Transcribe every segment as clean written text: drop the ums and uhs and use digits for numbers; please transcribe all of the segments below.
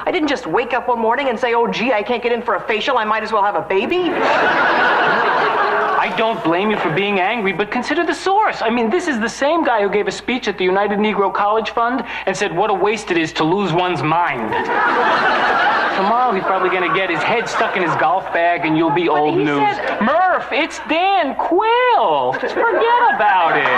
I didn't just wake up one morning and say, oh, gee, I can't get in for a facial. I might as well have a baby. I don't blame you for being angry, but consider the source. I mean, this is the same guy who gave a speech at the United Negro College Fund and said what a waste it is to lose one's mind. Tomorrow he's probably going to get his head stuck in his golf bag and you'll be old news. Murph, it's Dan Quill. Forget about it.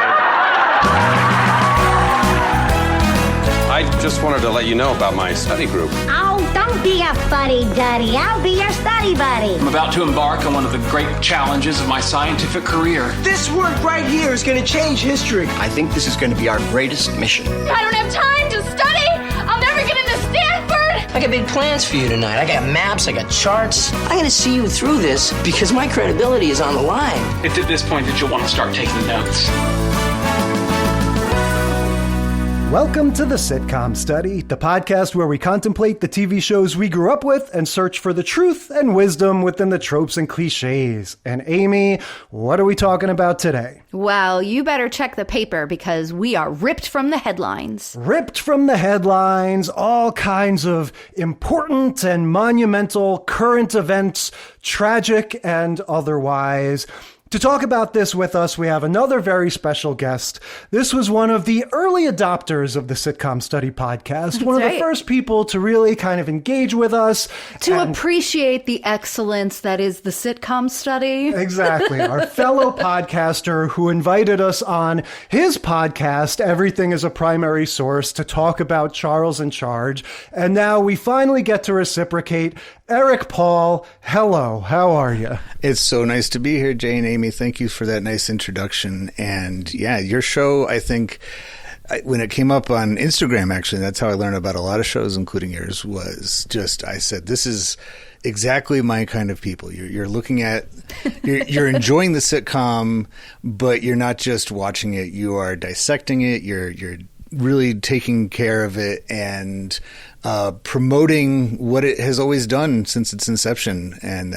I just wanted to let you know about my study group. Oh, don't be a fuddy-duddy. I'll be your study buddy. I'm about to embark on one of the great challenges of my scientific career. This work right here is going to change history. I think this is going to be our greatest mission. I don't have time to study. I'll never get into Stanford. I got big plans for you tonight. I got maps, I got charts. I'm going to see you through this because my credibility is on the line. It's at this point that you'll want to start taking notes. Welcome to the Sitcom Study, the podcast where we contemplate the TV shows we grew up with and search for the truth and wisdom within the tropes and cliches. And Amy, what are we talking about today? Well, you better check the paper because we are ripped from the headlines. Ripped from the headlines, all kinds of important and monumental current events, tragic and otherwise. To talk about this with us, we have another very special guest. This was one of the early adopters of the Sitcom Study podcast, one of the first people to really kind of engage with us. To appreciate the excellence that is the Sitcom Study. Exactly. Our fellow podcaster who invited us on his podcast, Everything is a Primary Source, to talk about Charles in Charge. And now we finally get to reciprocate. Eric Paul, hello. How are you? It's so nice to be here, Jay and Amy. Thank you for that nice introduction. And yeah, your show, I think, when it came up on Instagram, actually, that's how I learned about a lot of shows, including yours, was just, I said, this is exactly my kind of people. You're looking at, you're enjoying the sitcom, but you're not just watching it. You are dissecting it. You're really taking care of it and promoting what it has always done since its inception. And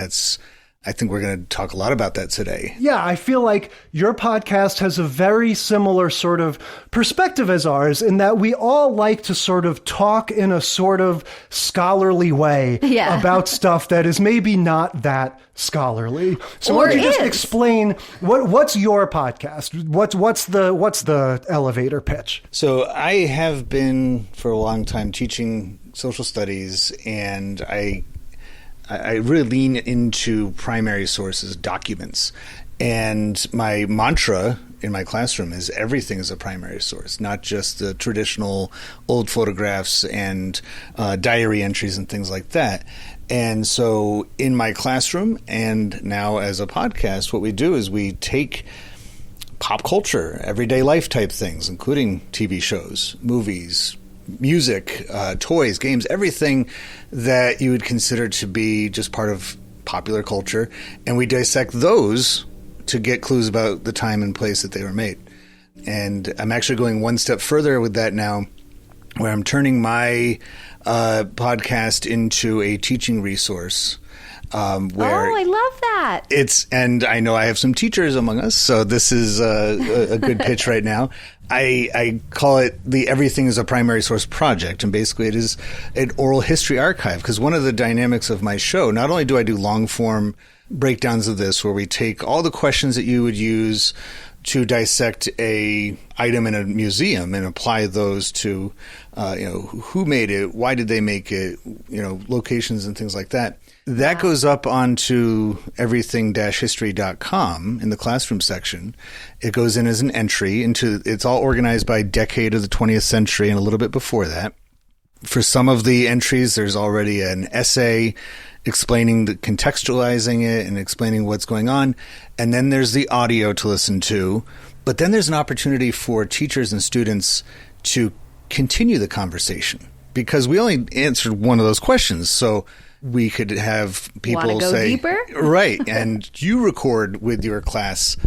I think we're going to talk a lot about that today. Yeah, I feel like your podcast has a very similar sort of perspective as ours in that we all like to sort of talk in a sort of scholarly way about stuff that is maybe not that scholarly. So why don't you just explain what's your podcast? What's the elevator pitch? So I have been for a long time teaching social studies, and I really lean into primary sources, documents. And my mantra in my classroom is everything is a primary source, not just the traditional old photographs and diary entries and things like that. And so in my classroom and now as a podcast, what we do is we take pop culture, everyday life type things, including TV shows, movies, music, toys, games, everything that you would consider to be just part of popular culture. And we dissect those to get clues about the time and place that they were made. And I'm actually going one step further with that now, where I'm turning my podcast into a teaching resource. Where I love that. And I know I have some teachers among us, so this is a good pitch right now. I call it the Everything is a Primary Source project, and basically it is an oral history archive, because one of the dynamics of my show, not only do I do long-form breakdowns of this, where we take all the questions that you would use to dissect a item in a museum and apply those to, who made it, why did they make it, locations and things like that. That goes up onto everything-history.com in the classroom section. It goes in as an entry it's all organized by decade of the 20th century and a little bit before that. For some of the entries, there's already an essay contextualizing it and explaining what's going on. And then there's the audio to listen to. But then there's an opportunity for teachers and students to continue the conversation, because we only answered one of those questions. So we could have people say, deeper? Right. And you record with your class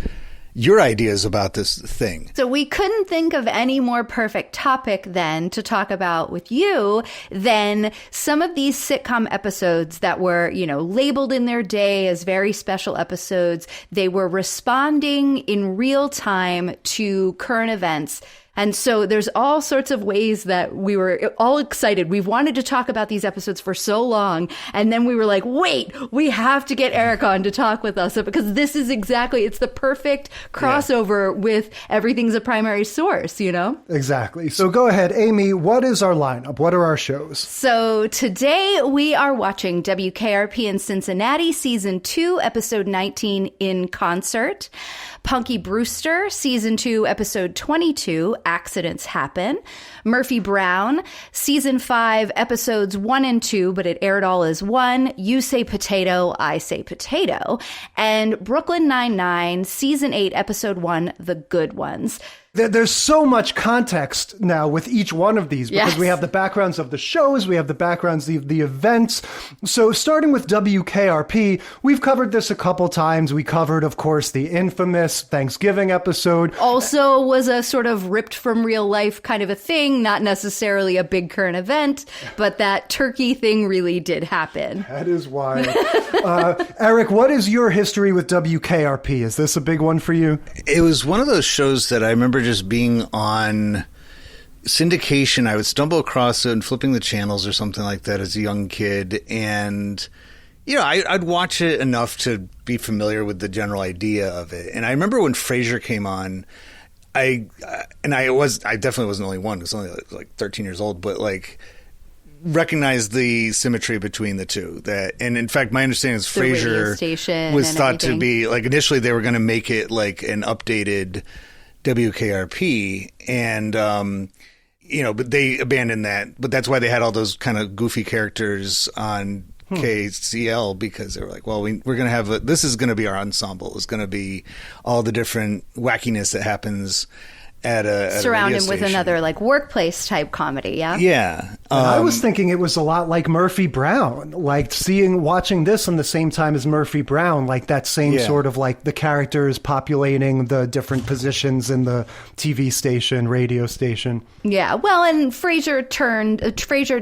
your ideas about this thing. So we couldn't think of any more perfect topic then to talk about with you than some of these sitcom episodes that were, labeled in their day as very special episodes. They were responding in real time to current events. And so there's all sorts of ways that we were all excited. We've wanted to talk about these episodes for so long. And then we were like, wait, we have to get Eric on to talk with us because this is it's the perfect crossover with Everything's a Primary Source, you know? Exactly. So go ahead, Amy, what is our lineup? What are our shows? So today we are watching WKRP in Cincinnati, Season 2, Episode 19, In Concert. Punky Brewster, Season 2, Episode 22, Accidents Happen. Murphy Brown, Season 5, Episodes 1 and 2, but it aired all as one. You Say Potato, I Say Potato. And Brooklyn Nine-Nine, Season 8, Episode 1, The Good Ones. There's so much context now with each one of these because we have the backgrounds of the shows, we have the backgrounds of the events. So starting with WKRP, we've covered this a couple times. We covered, of course, the infamous Thanksgiving episode. Also was a sort of ripped from real life kind of a thing, not necessarily a big current event, but that turkey thing really did happen. That is why. Eric, what is your history with WKRP? Is this a big one for you? It was one of those shows that I remember just being on syndication. I would stumble across it and flipping the channels or something like that as a young kid. And, you know, I'd watch it enough to be familiar with the general idea of it. And I remember when Frasier came on, I definitely wasn't the only one. I was only like 13 years old, but like recognized the symmetry between the two. And in fact, my understanding is Frasier was thought to be like, initially they were going to make it like an updated WKRP, and but they abandoned that. But that's why they had all those kind of goofy characters on KCL, because they were like, well, we're going to have this is going to be our ensemble. It's going to be all the different wackiness that happens at a surround radio him with station. another like workplace type comedy. Yeah. I was thinking it was a lot like Murphy Brown, like watching this on the same time as Murphy Brown, like that same sort of like the characters populating the different positions in the TV station, radio station. Yeah. Well, and Frasier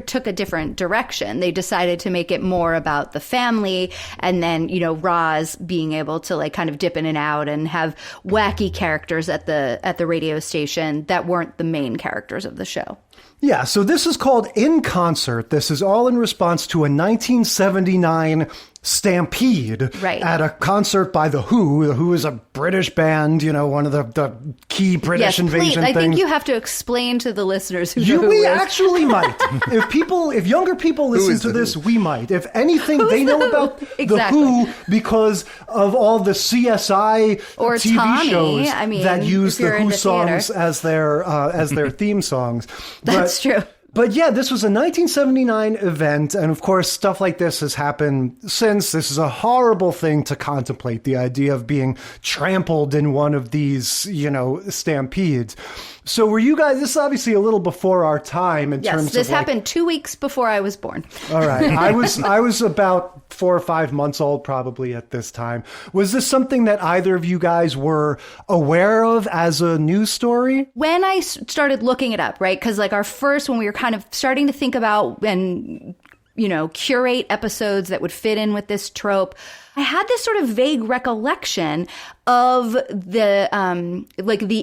took a different direction. They decided to make it more about the family, and then, you know, Roz being able to like kind of dip in and out and have wacky characters at the radio station that weren't the main characters of the show. Yeah, so this is called In Concert. This is all in response to a 1979 stampede at a concert by The Who. The Who is a British band, you know, one of the key British invasion things. I think you have to explain to the listeners who The Who we is. Actually might. If younger people listen to this, we might. If anything, they know about The Who because of all the CSI or TV Tommy, shows that use the Who songs theater. as their theme songs. That's true. But yeah, this was a 1979 event, and of course, stuff like this has happened since. This is a horrible thing to contemplate, the idea of being trampled in one of these, you know, stampedes. So were you guys, this is obviously a little before our time in terms of... Yes, this happened 2 weeks before I was born. All right. I was about 4 or 5 months old probably at this time. Was this something that either of you guys were aware of as a news story? When I started looking it up, right? Because like when we were kind of starting to think about and, you know, curate episodes that would fit in with this trope, I had this sort of vague recollection of the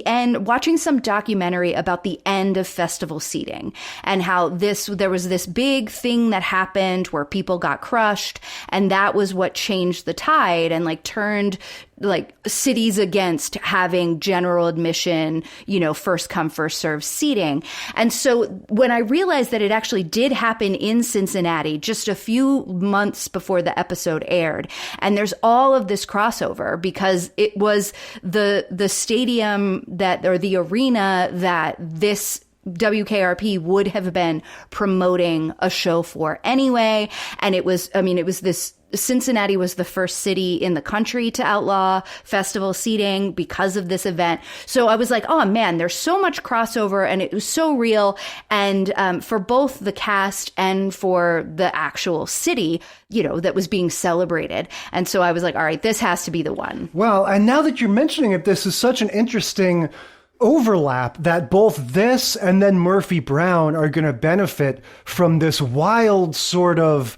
end, watching some documentary about the end of festival seating and how there was this big thing that happened where people got crushed, and that was what changed the tide and like turned like cities against having general admission, you know, first come, first serve seating. And so when I realized that it actually did happen in Cincinnati just a few months before the episode aired, and there's all of this crossover because it was the stadium or the arena that this WKRP would have been promoting a show for anyway. And it was this Cincinnati was the first city in the country to outlaw festival seating because of this event. So I was like, oh man, there's so much crossover and it was so real. And for both the cast and for the actual city, you know, that was being celebrated. And so I was like, all right, this has to be the one. Well, and now that you're mentioning it, this is such an interesting overlap that both this and then Murphy Brown are going to benefit from this wild sort of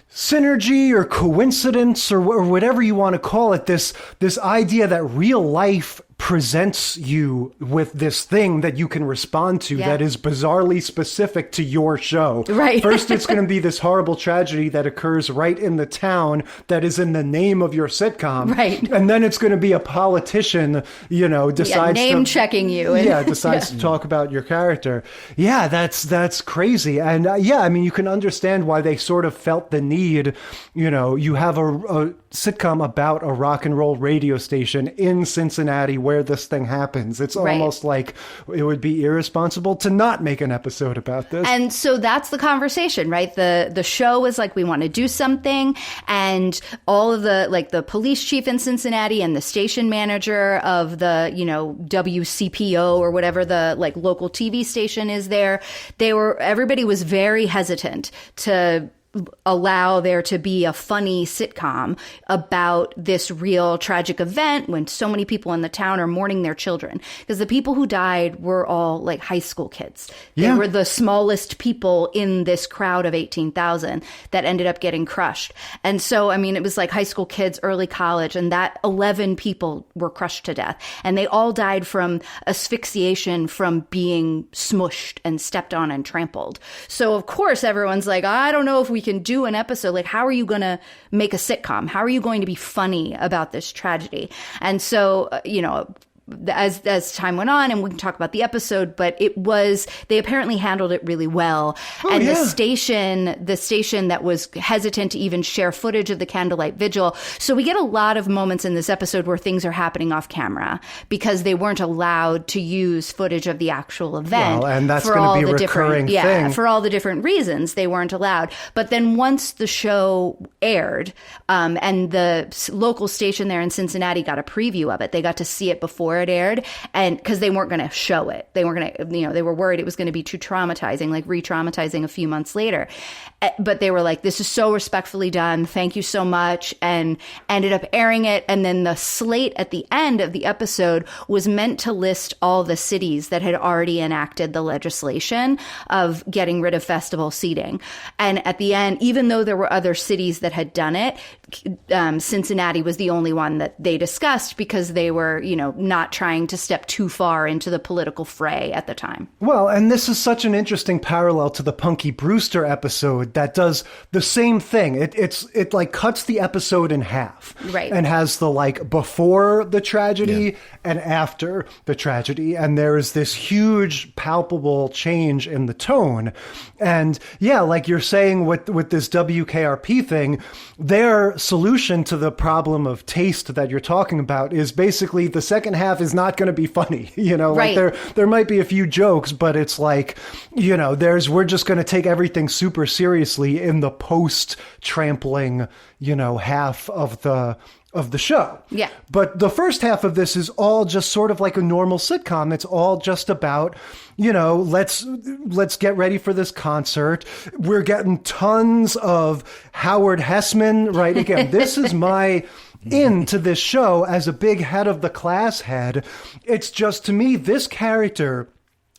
synergy or coincidence or whatever you want to call it, this idea that real life presents you with this thing that you can respond to that is bizarrely specific to your show. Right. First, it's going to be this horrible tragedy that occurs right in the town that is in the name of your sitcom. Right. And then it's going to be a politician, decides name checking you. Decides to talk about your character. Yeah, that's crazy. And you can understand why they sort of felt the need, you have a sitcom about a rock and roll radio station in Cincinnati where this thing happens. It's almost like it would be irresponsible to not make an episode about this. And so that's the conversation, right? The show was like, we want to do something. And all of the police chief in Cincinnati and the station manager of the, WCPO or whatever the local TV station is there, everybody was very hesitant to allow there to be a funny sitcom about this real tragic event when so many people in the town are mourning their children. Because the people who died were all high school kids. They were the smallest people in this crowd of 18,000 that ended up getting crushed. And so, it was high school kids, early college, and that 11 people were crushed to death. And they all died from asphyxiation from being smushed and stepped on and trampled. So, of course, everyone's like, I don't know if we can do an episode. How are you going to make a sitcom? How are you going to be funny about this tragedy? And so, as time went on, and we can talk about the episode, but they apparently handled it really well. The station that was hesitant to even share footage of the candlelight vigil. So we get a lot of moments in this episode where things are happening off camera because they weren't allowed to use footage of the actual event. Well, and that's going to be a recurring thing. Yeah, for all the different reasons they weren't allowed. But then once the show aired, and the local station there in Cincinnati got a preview of it, they got to see it before it aired, and because they weren't going to show it, they weren't going to, they were worried it was going to be too traumatizing, re-traumatizing a few months later. But they were like, this is so respectfully done, thank you so much, and ended up airing it. And then the slate at the end of the episode was meant to list all the cities that had already enacted the legislation of getting rid of festival seating. And at the end, even though there were other cities that had done it, Cincinnati was the only one that they discussed because they were, not trying to step too far into the political fray at the time. Well, and this is such an interesting parallel to the Punky Brewster episode that does the same thing. It cuts the episode in half. Right. And has the before the tragedy and after the tragedy. And there is this huge palpable change in the tone. And like you're saying with this WKRP thing, their solution to the problem of taste that you're talking about is basically the second half is not going to be funny. Right. There might be a few jokes, but it's we're just going to take everything super seriously in the post trampling, half of the show. Yeah. But the first half of this is all just sort of like a normal sitcom. It's all just about, let's get ready for this concert. We're getting tons of Howard Hessman, right? Again, this is my into this show as a big head of the class head. It's just, to me, this character,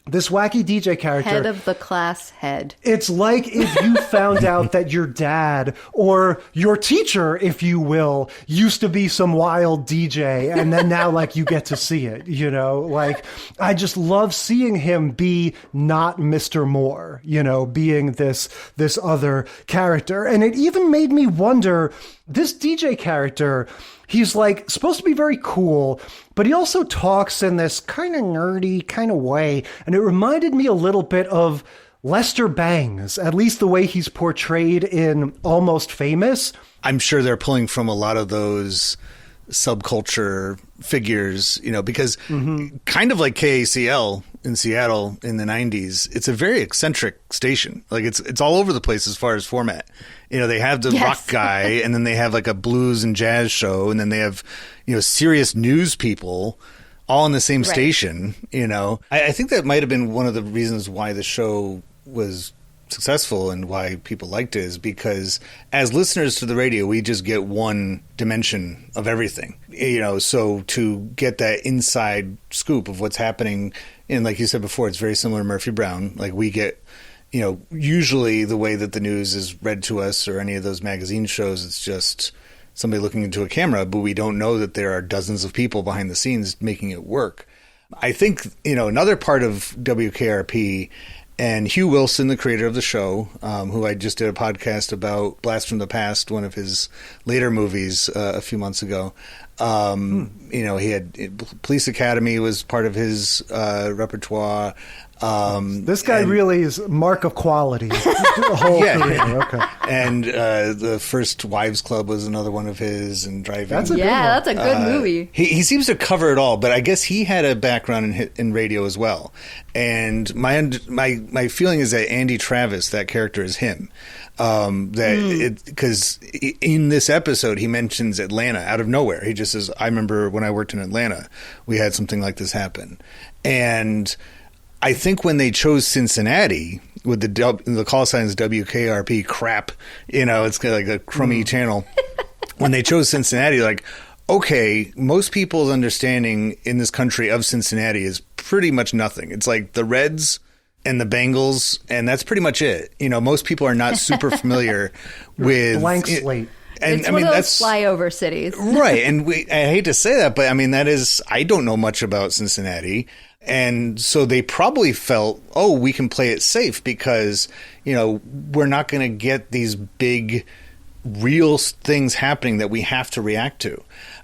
this wacky DJ character. Head of the class head. It's like if you found out that your dad or your teacher, if you will, used to be some wild DJ and then now you get to see it, I just love seeing him be not Mr. Moore, being this other character. And it even made me wonder, this DJ character, he's supposed to be very cool, but he also talks in this kind of nerdy kind of way. And it reminded me a little bit of Lester Bangs, at least the way he's portrayed in Almost Famous. I'm sure they're pulling from a lot of those subculture figures, because kind of like KACL in Seattle in the 90s, it's a very eccentric station. It's all over the place as far as format. They have the rock guy, and then they have a blues and jazz show, and then they have, serious news people all in the same station. I think that might have been one of the reasons why the show was successful and why people liked it, is because as listeners to the radio, we just get one dimension of everything, so to get that inside scoop of what's happening, and like you said before, it's very similar to Murphy Brown. We get, usually the way that the news is read to us or any of those magazine shows, it's just somebody looking into a camera, but we don't know that there are dozens of people behind the scenes making it work. I think, another part of WKRP, and Hugh Wilson, the creator of the show, who I just did a podcast about, Blast from the Past, one of his later movies a few months ago. He had Police Academy was part of his repertoire. This guy really is a mark of quality. The whole career. Okay. And the First Wives Club was another one of his, and Driving. That's a good movie. He seems to cover it all, but I guess he had a background in radio as well. And my feeling is that Andy Travis, that character, is him. Because in this episode he mentions Atlanta out of nowhere. He just says, "I remember when I worked in Atlanta, we had something like this happen." And I think when they chose Cincinnati with the call signs WKRP crap, it's kind of like a crummy channel. When they chose Cincinnati, like, okay, most people's understanding in this country of Cincinnati is pretty much nothing. It's like the Reds and the Bengals, and that's pretty much it. Most people are not super familiar with blank slate. And it's one of those flyover cities. Right. And I hate to say that, but I don't know much about Cincinnati. And so they probably felt, we can play it safe because, we're not going to get these big real things happening that we have to react to.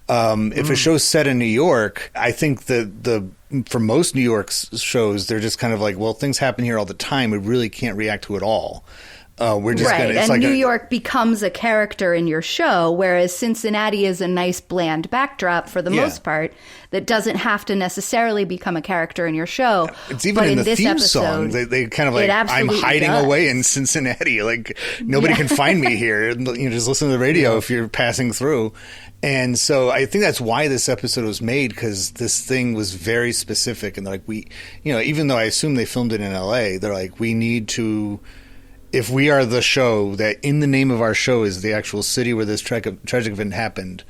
If a show's set in New York, I think for most New York shows, they're just kind of like, well, things happen here all the time. We really can't react to it all. We're just right. And like New York becomes a character in your show, whereas Cincinnati is a nice bland backdrop for the most part that doesn't have to necessarily become a charher in your show. It's even in the theme song. They kind of like, I'm hiding away in Cincinnati. Like, nobody can find me here. Just listen to the radio if you're passing through. And so I think that's why this episode was made, because this thing was very specific. And they're like, even though I assume they filmed it in LA, they're like, we need to... If we are the show, that in the name of our show is the actual city where this tragic event happened,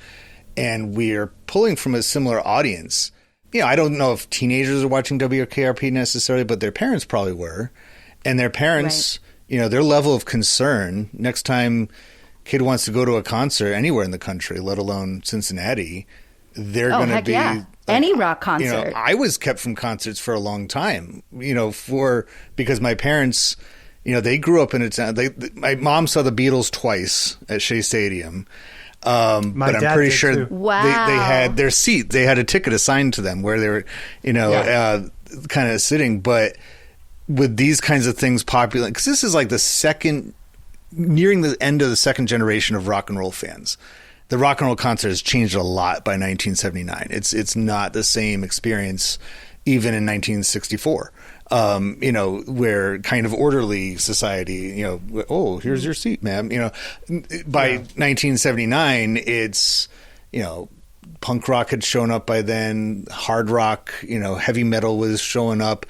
and we are pulling from a similar audience. I don't know if teenagers are watching WKRP necessarily, but their parents probably were. And their parents, their level of concern, next time kid wants to go to a concert anywhere in the country, let alone Cincinnati, they're going to be... Yeah. Like, any rock concert. I was kept from concerts for a long time, because my parents... they grew up in a town. My mom saw the Beatles twice at Shea Stadium. But I'm pretty sure they had their seat. They had a ticket assigned to them where they were, kind of sitting. But with these kinds of things popular, because this is like nearing the end of the second generation of rock and roll fans. The rock and roll concert has changed a lot by 1979. It's not the same experience even in 1964. Where kind of orderly society, here's your seat, ma'am. By 1979, it's, punk rock had shown up by then, hard rock, heavy metal was showing up,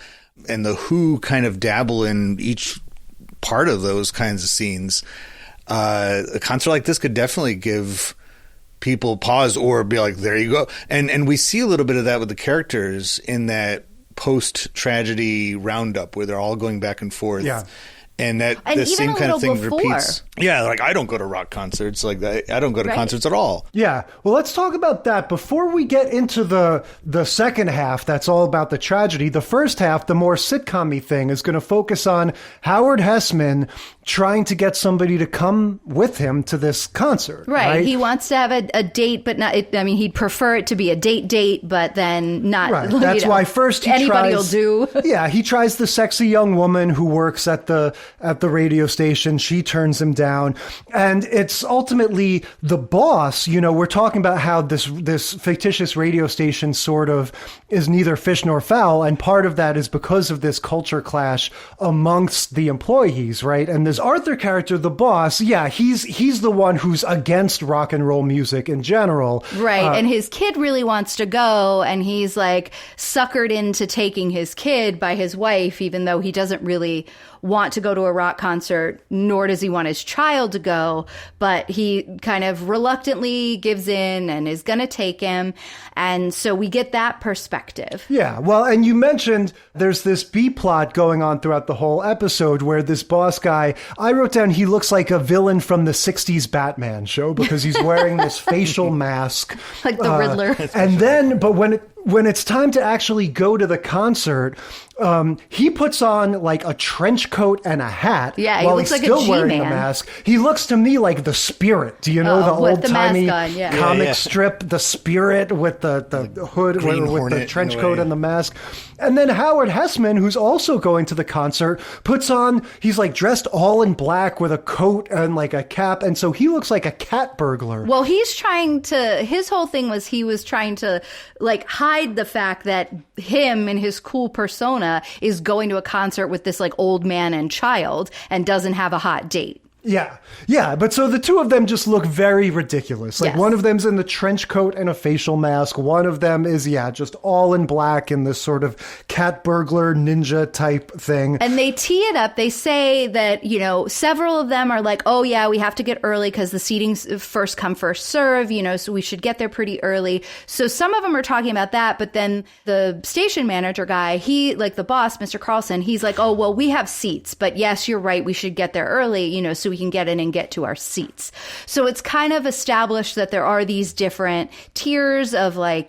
and the Who kind of dabble in each part of those kinds of scenes. A concert like this could definitely give people pause or be like, there you go. And we see a little bit of that with the characters in that post-tragedy roundup where they're all going back and forth. Yeah. And the same kind of thing repeats. Yeah, like I don't go to rock concerts like that. I don't go to concerts at all. Yeah. Well, let's talk about that. Before we get into the second half, that's all about the tragedy. The first half, the more sitcom-y thing, is going to focus on Howard Hessman trying to get somebody to come with him to this concert. Right. He wants to have a date, but not. He'd prefer it to be a date, but then not. Right. That's why first anybody will do. Yeah. He tries the sexy young woman who works at the radio station. She turns him down, and it's ultimately the boss. We're talking about how this fictitious radio station sort of is neither fish nor fowl, and part of that is because of this culture clash amongst the employees, right? And this Arthur character, the boss, he's the one who's against rock and roll music in general. Right. And his kid really wants to go, and he's like suckered into taking his kid by his wife, even though he doesn't really want to go to a rock concert, nor does he want his child to go, but he kind of reluctantly gives in and is going to take him. And so we get that perspective. Yeah, well, and you mentioned there's this B-plot going on throughout the whole episode where this boss guy, I wrote down he looks like a villain from the 60s Batman show because he's wearing this facial mask. Like the Riddler. And then, but when it's time to actually go to the concert, he puts on like a trench coat and a hat. Yeah, he while looks he's like still a wearing G-man. the mask. He looks to me like the Spirit. Do you know the old-timey comic strip, the Spirit with the hood, with the trench coat and the mask? And then Howard Hessman, who's also going to the concert, puts on, he's like dressed all in black with a coat and like a cap. And so he looks like a cat burglar. Well, his whole thing was he was trying to like hide the fact that him and his cool persona is going to a concert with this like old man and child and doesn't have a hot date. Yeah. But so the two of them just look very ridiculous. Like one of them's in the trench coat and a facial mask. One of them is, just all in black in this sort of cat burglar ninja type thing. And they tee it up. They say that, several of them are like, oh yeah, we have to get early because the seating's first come, first serve, so we should get there pretty early. So some of them are talking about that. But then the station manager guy, he, like the boss, Mr. Carlson, he's like, oh, well, we have seats. But yes, you're right. We should get there early, so we can get in and get to our seats. So it's kind of established that there are these different tiers of like,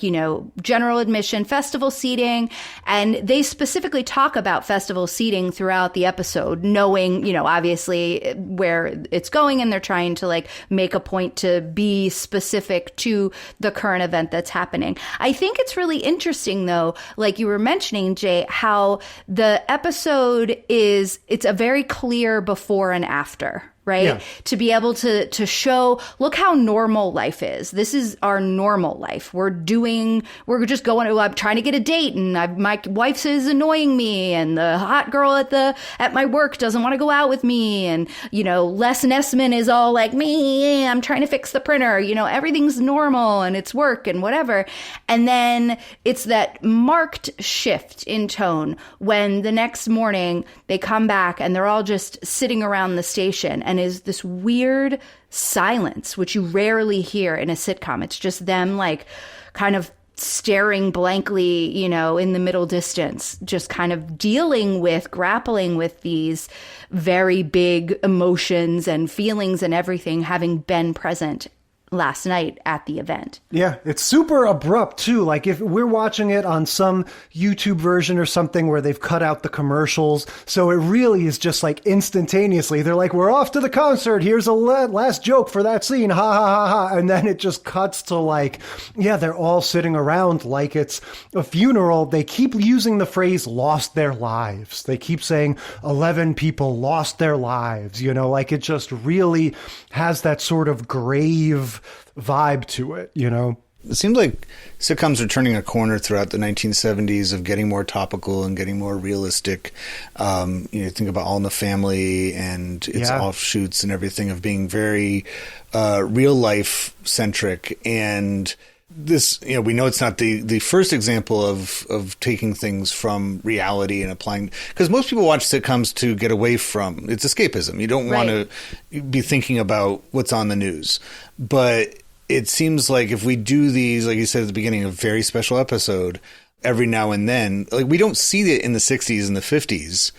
general admission, festival seating. And they specifically talk about festival seating throughout the episode, knowing, obviously where it's going. And they're trying to like make a point to be specific to the current event that's happening. I think it's really interesting though, like you were mentioning, Jay, how the episode it's a very clear before and after. Right? Yeah. To be able to show, look how normal life is. This is our normal life. We're just going, I'm trying to get a date and my wife is annoying me and the hot girl at my work doesn't want to go out with me. And, Les Nessman is all like me, I'm trying to fix the printer, everything's normal and it's work and whatever. And then it's that marked shift in tone when the next morning they come back and they're all just sitting around the station and is this weird silence, which you rarely hear in a sitcom. It's just them like kind of staring blankly, in the middle distance, just kind of grappling with these very big emotions and feelings and everything having been present last night at the event. Yeah, it's super abrupt too. Like if we're watching it on some YouTube version or something where they've cut out the commercials, so it really is just like instantaneously. They're like, we're off to the concert. Here's a last joke for that scene. Ha ha ha ha. And then it just cuts to like, they're all sitting around like it's a funeral. They keep using the phrase lost their lives. They keep saying 11 people lost their lives, like it just really has that sort of grave vibe to it, It seems like sitcoms are turning a corner throughout the 1970s of getting more topical and getting more realistic. Think about All in the Family and its offshoots and everything of being very real life centric. And this, we know it's not the first example of taking things from reality and applying, because most people watch sitcoms to get away from, it's escapism. You don't want to be thinking about what's on the news. But it seems like if we do these, like you said at the beginning, a very special episode every now and then, like we don't see it in the 60s and the 50s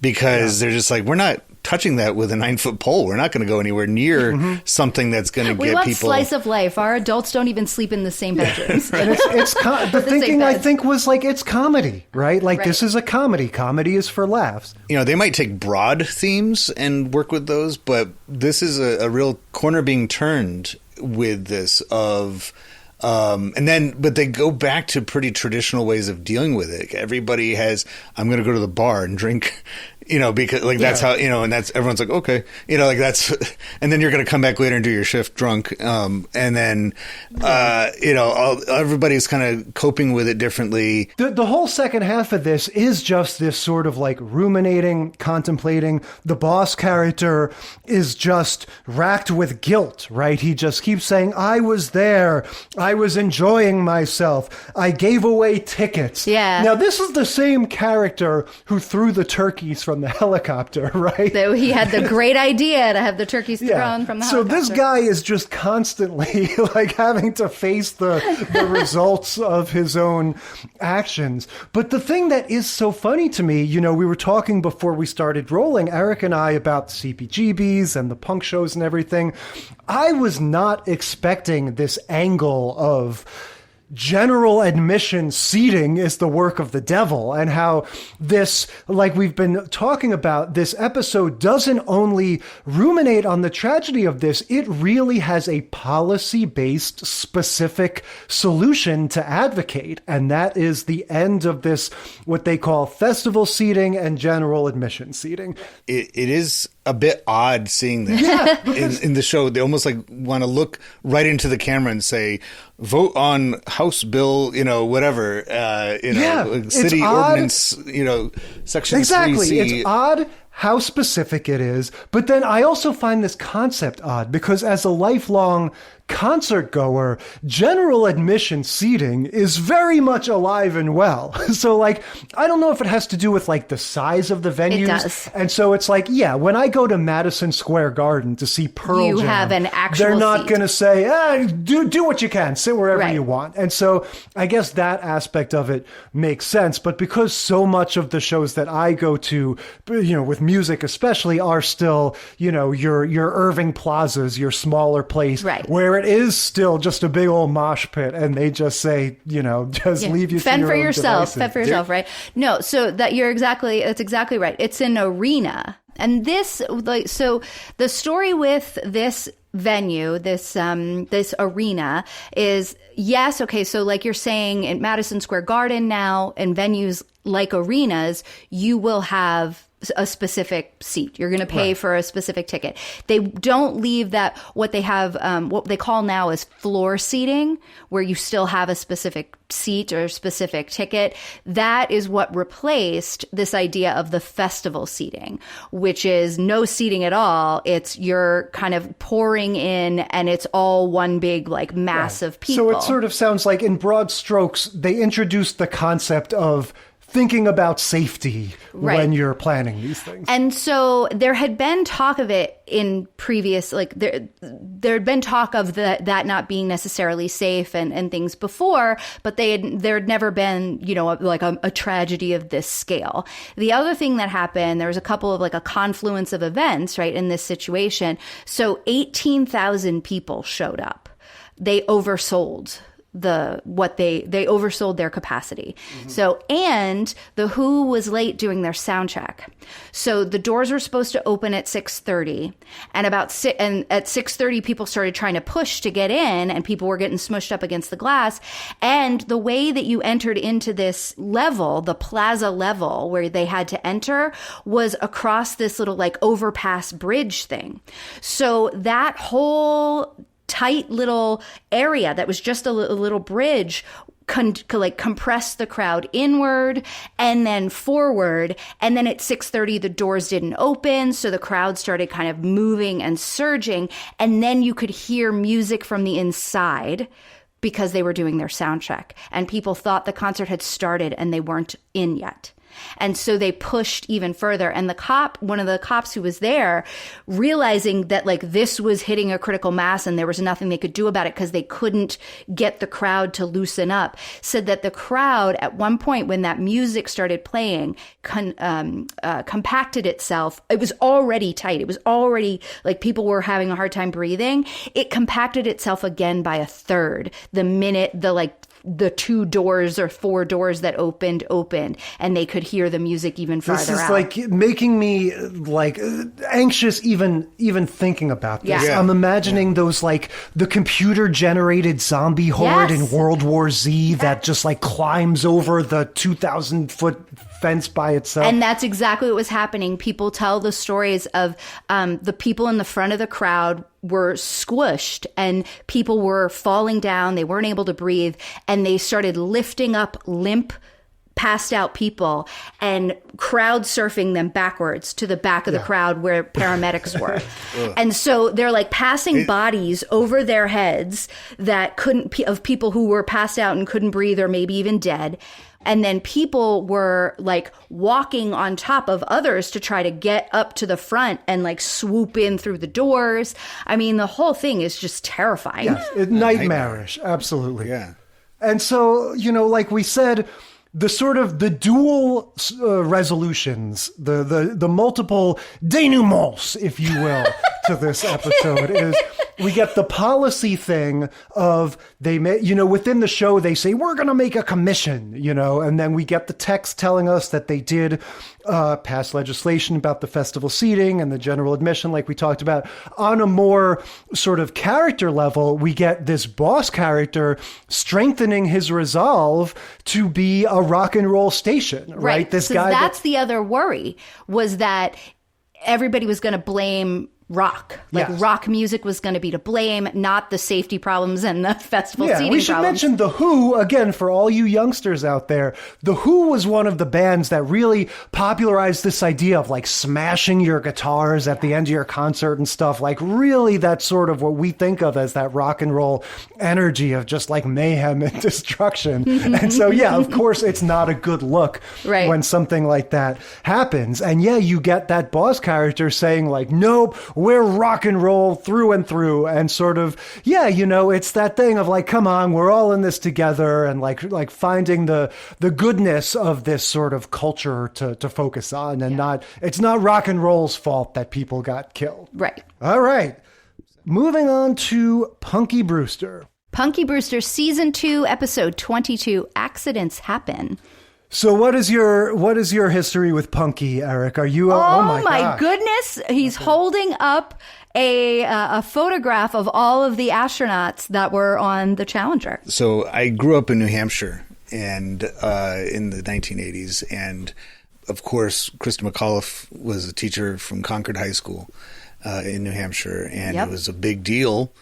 because they're just like, we're not touching that with a 9-foot pole. We're not going to go anywhere near something that's going to get people. We want slice of life. Our adults don't even sleep in the same bedrooms. And the thinking I think was like, it's comedy, right? Like this is a comedy. Comedy is for laughs. They might take broad themes and work with those, but this is a real corner being turned with this of but they go back to pretty traditional ways of dealing with it. Everybody has, I'm going to go to the bar and drink, because like that's how, and that's, everyone's like, okay, like that's, and then you're going to come back later and do your shift drunk. And then, everybody's kind of coping with it differently. The whole second half of this is just this sort of like ruminating, contemplating. The boss character is just racked with guilt, right? He just keeps saying, I was there. I I was enjoying myself. I gave away tickets. Yeah. Now, this is the same character who threw the turkeys from the helicopter, right? So he had the great idea to have the turkeys thrown from the helicopter. So this guy is just constantly like having to face the results of his own actions. But the thing that is so funny to me, you know, we were talking before we started rolling, Eric and I, about the CPGBs and the punk shows and everything. I was not expecting this angle of general admission seating is the work of the devil, and how this, like we've been talking about, this episode doesn't only ruminate on the tragedy of this, it really has a policy-based specific solution to advocate, and that is the end of this, what they call festival seating and general admission seating. It is a bit odd seeing this in the show. They almost like want to look right into the camera and say, vote on House Bill, you know, whatever, city ordinance, you know, section 3C. It's odd how specific it is. But then I also find this concept odd because as a lifelong concert goer, general admission seating is very much alive and well. So like, I don't know if it has to do with like the size of the venues. It does. And so it's like, yeah, when I go to Madison Square Garden to see Pearl Jam, have an actual they're not seat. going to say, do what you can, sit wherever Right. you want. And so I guess that aspect of it makes sense. But because so much of the shows that I go to, you know, with music especially, are still, you know, your Irving Plazas, your smaller place, right, where it is still just a big old mosh pit, and they just say, you know, just leave you fend to your for own yourself, devices. fend for yourself, right? No, so that's exactly right. It's an arena, and this, like, so the story with this venue, this arena is, yes, okay, so like you're saying, in Madison Square Garden now, and venues like arenas, you will have a specific seat. You're going to pay for a specific ticket. They don't leave that, what they have, what they call now is floor seating, where you still have a specific seat or a specific ticket. That is what replaced this idea of the festival seating, which is no seating at all. It's you're kind of pouring in, and it's all one big like mass of people. So it sort of sounds like, in broad strokes, they introduced the concept of thinking about safety when you're planning these things. And so there had been talk of it in previous, like there had been talk of that not being necessarily safe and things before, but there had never been, you know, like a tragedy of this scale. The other thing that happened, there was a couple of like a confluence of events, right, in this situation. So 18,000 people showed up. They oversold they oversold their capacity. Mm-hmm. So, and the Who was late doing their sound check. So the doors were supposed to open at 6:30, and at 6:30 people started trying to push to get in, and people were getting smushed up against the glass. And the way that you entered into this level, the plaza level where they had to enter, was across this little like overpass bridge thing. So that whole tight little area that was just a little bridge compressed the crowd inward and then forward. And then at 6:30, the doors didn't open. So the crowd started kind of moving and surging. And then you could hear music from the inside because they were doing their sound check. And people thought the concert had started and they weren't in yet. And so they pushed even further. And one of the cops who was there, realizing that like this was hitting a critical mass and there was nothing they could do about it because they couldn't get the crowd to loosen up, said that the crowd at one point when that music started playing compacted itself. It was already tight. It was already like people were having a hard time breathing. It compacted itself again by a third the minute the 2 doors or 4 doors that opened, and they could hear the music even farther out. This is like making me like anxious even thinking about this. Yeah. I'm imagining those like the computer generated zombie horde in World War Z that just like climbs over the 2,000-foot fence by itself. And that's exactly what was happening. People tell the stories of the people in the front of the crowd were squished and people were falling down. They weren't able to breathe, and they started lifting up limp passed out people and crowd surfing them backwards to the back of the crowd where paramedics were. And so they're like passing bodies over their heads that of people who were passed out and couldn't breathe or maybe even dead. And then people were like walking on top of others to try to get up to the front and like swoop in through the doors. I mean, the whole thing is just terrifying. Yes, nightmarish. Absolutely. Yeah. And so, like we said, the sort of the dual resolutions, the multiple denouements, if you will, to this episode is we get the policy thing of within the show, they say, we're going to make a commission, and then we get the text telling us that they did pass legislation about the festival seating and the general admission, like we talked about. On a more sort of character level, we get this boss character strengthening his resolve to be a rock and roll station, right? This guy. That's the other worry, was that everybody was going to blame rock. Rock music was going to be to blame, not the safety problems and the festival seating problems. We should mention The Who, again, for all you youngsters out there. The Who was one of the bands that really popularized this idea of like smashing your guitars at the end of your concert and stuff. Like really that's sort of what we think of as that rock and roll energy of just like mayhem and destruction. And so, of course, it's not a good look when something like that happens. And you get that boss character saying like, nope, we're rock and roll through and through, and sort of, it's that thing of like, come on, we're all in this together, and like finding the goodness of this sort of culture to focus on, and it's not rock and roll's fault that people got killed. Right. All right. Moving on to Punky Brewster. Punky Brewster, Season 2, Episode 22, Accidents Happen. So what is your history with Punky, Eric? Are you? Oh my goodness! He's holding up a photograph of all of the astronauts that were on the Challenger. So I grew up in New Hampshire, and in the 1980s, and of course, Krista McAuliffe was a teacher from Concord High School in New Hampshire, and it was a big deal.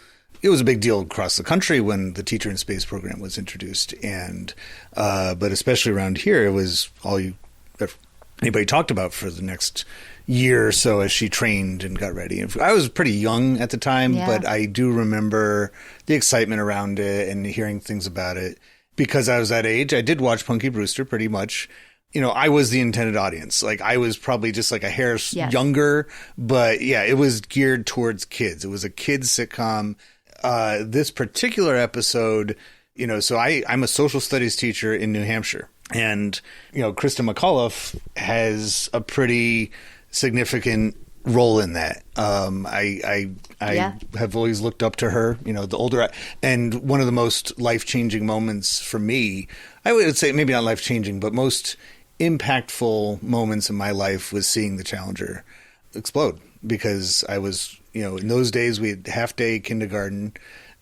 It was a big deal across the country when the Teacher in Space program was introduced, and but especially around here, it was all anybody talked about for the next year or so as she trained and got ready. And I was pretty young at the time, but I do remember the excitement around it and hearing things about it. Because I was that age, I did watch Punky Brewster pretty much. I was the intended audience. Like, I was probably just like a hair younger, but it was geared towards kids. It was a kids sitcom. This particular episode, so I'm a social studies teacher in New Hampshire, and, Krista McAuliffe has a pretty significant role in that. I have always looked up to her, the older, and one of the most life-changing moments for me, I would say maybe not life-changing, but most impactful moments in my life was seeing the Challenger explode, because I was, in those days we had half-day kindergarten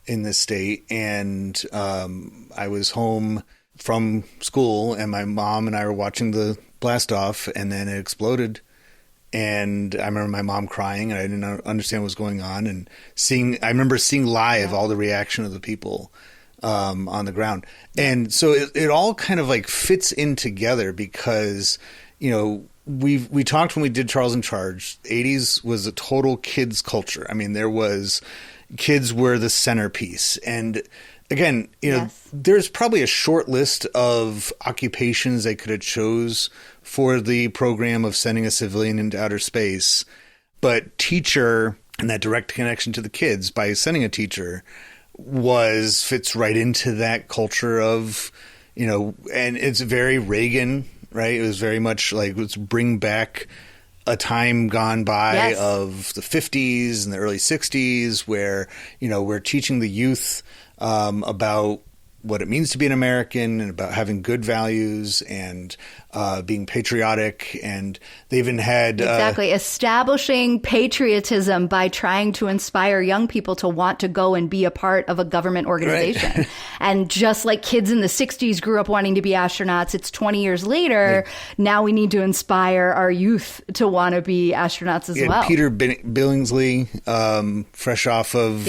in this state, and I was home from school, and my mom and I were watching the blast off, and then it exploded. And I remember my mom crying, and I didn't understand what was going on, and I remember seeing live all the reaction of the people on the ground. And so it all kind of like fits in together, because, we talked when we did Charles in Charge, 80s was a total kids culture. I mean, kids were the centerpiece. And again, there's probably a short list of occupations they could have chose for the program of sending a civilian into outer space. But teacher, and that direct connection to the kids by sending a teacher, fits right into that culture of, and it's very Reagan, right? It was very much like, let's bring back a time gone by of the 50s and the early 60s where, we're teaching the youth about what it means to be an American and about having good values and being patriotic. And they even had... establishing patriotism by trying to inspire young people to want to go and be a part of a government organization. Right. And just like kids in the 60s grew up wanting to be astronauts, it's 20 years later, now we need to inspire our youth to want to be astronauts as well. Peter Billingsley, fresh off of...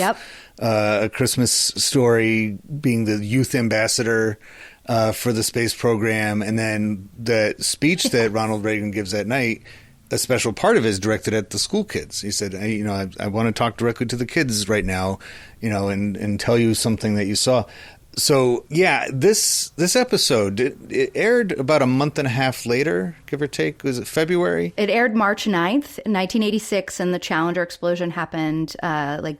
A Christmas Story, being the youth ambassador for the space program. And then the speech that Ronald Reagan gives that night, a special part of it is directed at the school kids. He said, I want to talk directly to the kids right now, and tell you something that you saw. So, yeah, this episode, it aired about a month and a half later, give or take. Was it February? It aired March 9th, 1986, and the Challenger explosion happened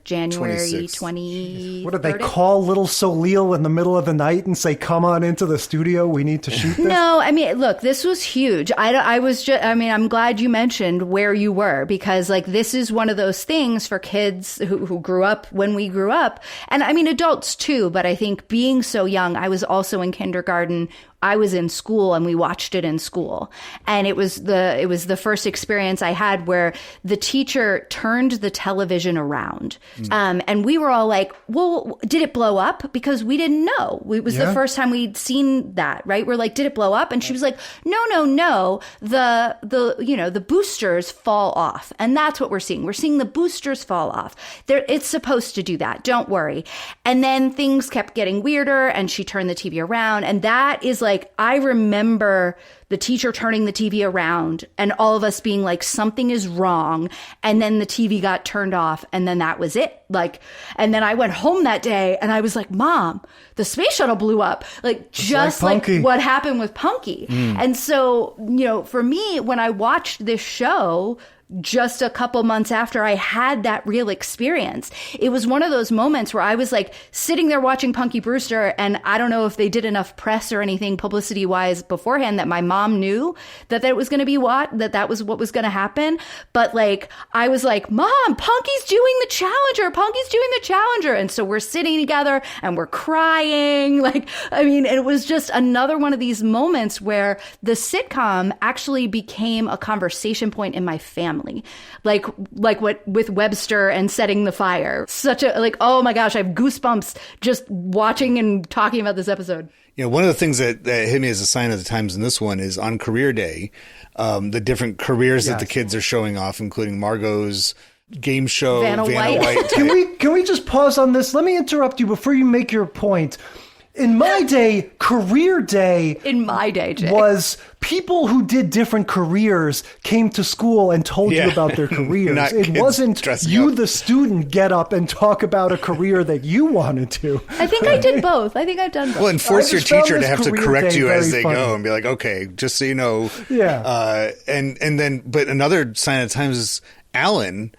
January 20. What did they call little Soleil in the middle of the night and say, come on into the studio, we need to shoot this? No, I mean, look, this was huge. I'm glad you mentioned where you were, because this is one of those things for kids who grew up when we grew up. And I mean, adults too, but I think being so young, I was also in kindergarten. I was in school and we watched it in school. And it was the first experience I had where the teacher turned the television around. And we were all like, well, did it blow up? Because we didn't know. It was the first time we'd seen that, right? We're like, did it blow up? And she was like, no. The boosters fall off. And that's what we're seeing. We're seeing the boosters fall off. It's supposed to do that. Don't worry. And then things kept getting weirder and she turned the TV around. And that is I remember the teacher turning the TV around and all of us being like, something is wrong. And then the TV got turned off and then that was it. And then I went home that day and I was like, Mom, the space shuttle blew up. Just like what happened with Punky. And so, for me, when I watched this show, just a couple months after I had that real experience, it was one of those moments where I was sitting there watching Punky Brewster, and I don't know if they did enough press or anything publicity wise beforehand that my mom knew that was going to be that was what was going to happen. But I was like, Mom, Punky's doing the Challenger. And so we're sitting together and we're crying. It was just another one of these moments where the sitcom actually became a conversation point in my family. Like what with Webster and Setting the Fire. Such a oh my gosh, I have goosebumps just watching and talking about this episode. One of the things that hit me as a sign of the times in this one is on career day, the different careers that the kids are showing off, including Margot's game show, Vanna White. Can we just pause on this? Let me interrupt you before you make your point. In my day, career day Jay, was people who did different careers came to school and told you about their careers. It wasn't you, the student, get up and talk about a career that you wanted to. I think I did both. I think I've done both. Well, and force your teacher to have to correct you as they go and be like, okay, just so you know. Yeah. But another sign of the times is Alan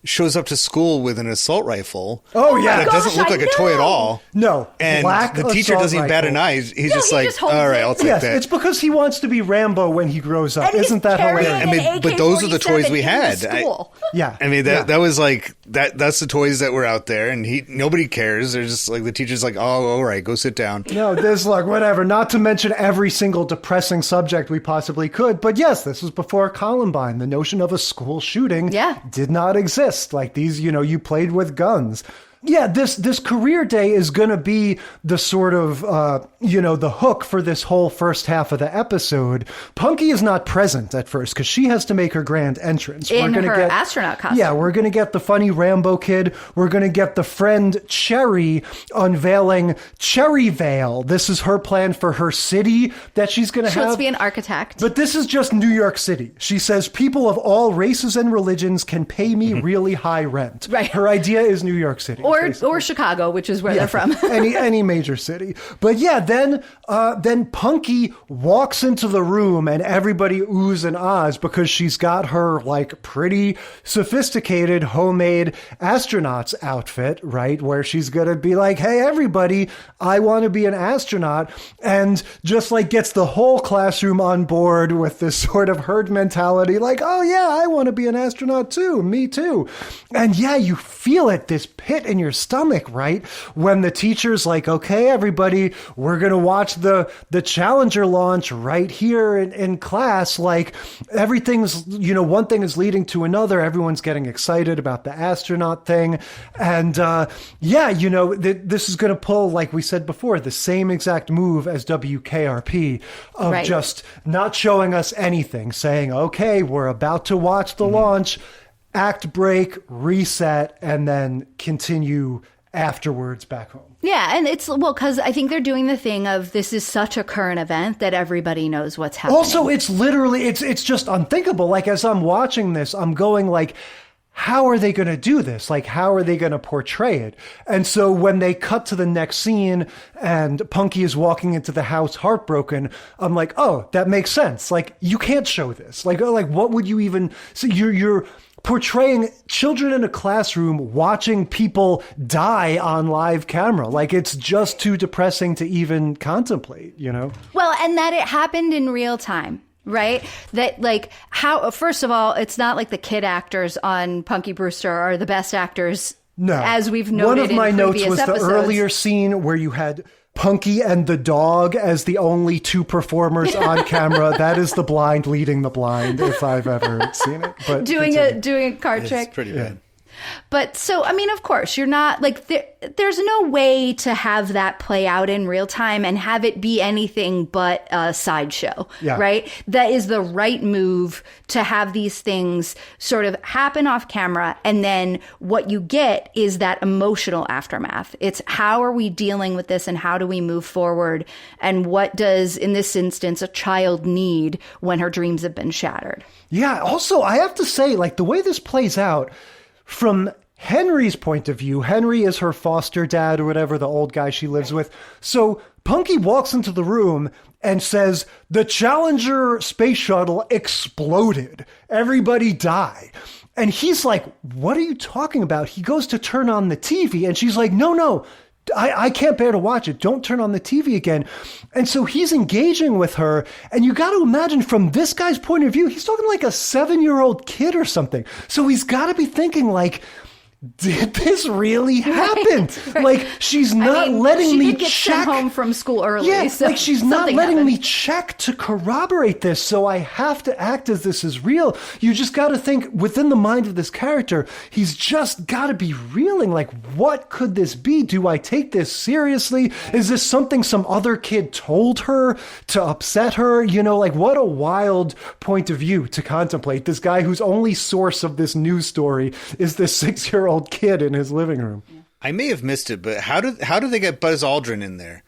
shows up to school with an assault rifle. Oh, yeah. That doesn't look like a toy at all. No. And the teacher doesn't even bat an eye. He's just all right, I'll take that. It's because he wants to be Rambo when he grows up. Isn't that hilarious? But those are the toys we had. Yeah. That was that's the toys that were out there, and nobody cares. They're just the teacher's like, oh, all right, go sit down. No, there's whatever. Not to mention every single depressing subject we possibly could. But yes, this was before Columbine. The notion of a school shooting did not exist. These, you played with guns. Yeah, this career day is going to be the sort of, the hook for this whole first half of the episode. Punky is not present at first because she has to make her grand entrance. We're gonna get astronaut costume. Yeah, we're going to get the funny Rambo kid. We're going to get the friend Cherry unveiling Cherryvale. This is her plan for her city that she's going to have. She wants to be an architect. But this is just New York City. She says people of all races and religions can pay me really high rent. Right. Her idea is New York City. Or Chicago, which is where they're from. any major city. But yeah, then Punky walks into the room and everybody oohs and ahs because she's got her pretty sophisticated homemade astronaut's outfit, right? Where she's going to be like, hey, everybody, I want to be an astronaut. And just gets the whole classroom on board with this sort of herd mentality. Oh yeah, I want to be an astronaut too. Me too. And yeah, you feel it, this pit in your stomach, right? When the teacher's like, okay, everybody, we're going to watch the Challenger launch right here in class. Everything's, one thing is leading to another. Everyone's getting excited about the astronaut thing. And this is going to pull, like we said before, the same exact move as WKRP of just not showing us anything, saying, okay, we're about to watch the launch. Act break, reset, and then continue afterwards back home. Yeah, and it's, well, because I think they're doing the thing of this is such a current event that everybody knows what's happening. Also, it's literally, it's just unthinkable. Like, as I'm watching this, I'm going like, how are they going to do this? Like, how are they going to portray it? And so when they cut to the next scene and Punky is walking into the house heartbroken, I'm like, oh, that makes sense. Like, you can't show this. Like what would you even, so you're portraying children in a classroom watching people die on live camera. Like, it's just too depressing to even contemplate, you know? Well, and that it happened in real time. Right? That, like, how, first of all, it's not like the kid actors on Punky Brewster are the best actors. No. As we've noted. One of my in notes was episodes. The earlier scene where you had Punky and the dog as the only two performers on camera. That is the blind leading the blind, if I've ever seen it. But doing a card trick. It's pretty bad. But so, I mean, of course, you're not like, there's no way to have that play out in real time and have it be anything but a sideshow, right? That is the right move to have these things sort of happen off camera. And then what you get is that emotional aftermath. It's how are we dealing with this and how do we move forward? And what does, in this instance, a child need when her dreams have been shattered? Yeah. Also, I have to say, like, the way this plays out, from Henry's point of view, Henry is her foster dad or whatever, the old guy she lives with. So Punky walks into the room and says, the Challenger space shuttle exploded. Everybody died. And he's like, what are you talking about? He goes to turn on the TV and she's like, no, I can't bear to watch it. Don't turn on the TV again. And so he's engaging with her. And you got to imagine from this guy's point of view, he's talking like a 7-year-old kid or something. So he's got to be thinking like, did this really happen? Right. Like, she's not letting me check. She did get sent home from school early. Yeah, so like she's not letting happened. me check to corroborate this. So I have to act as this is real. You just got to think within the mind of this character, he's just got to be reeling. Like, what could this be? Do I take this seriously? Is this something some other kid told her to upset her? You know, like, what a wild point of view to contemplate. This guy whose only source of this news story is this 6-year-old kid in his living room. I may have missed it, but how do they get Buzz Aldrin in there?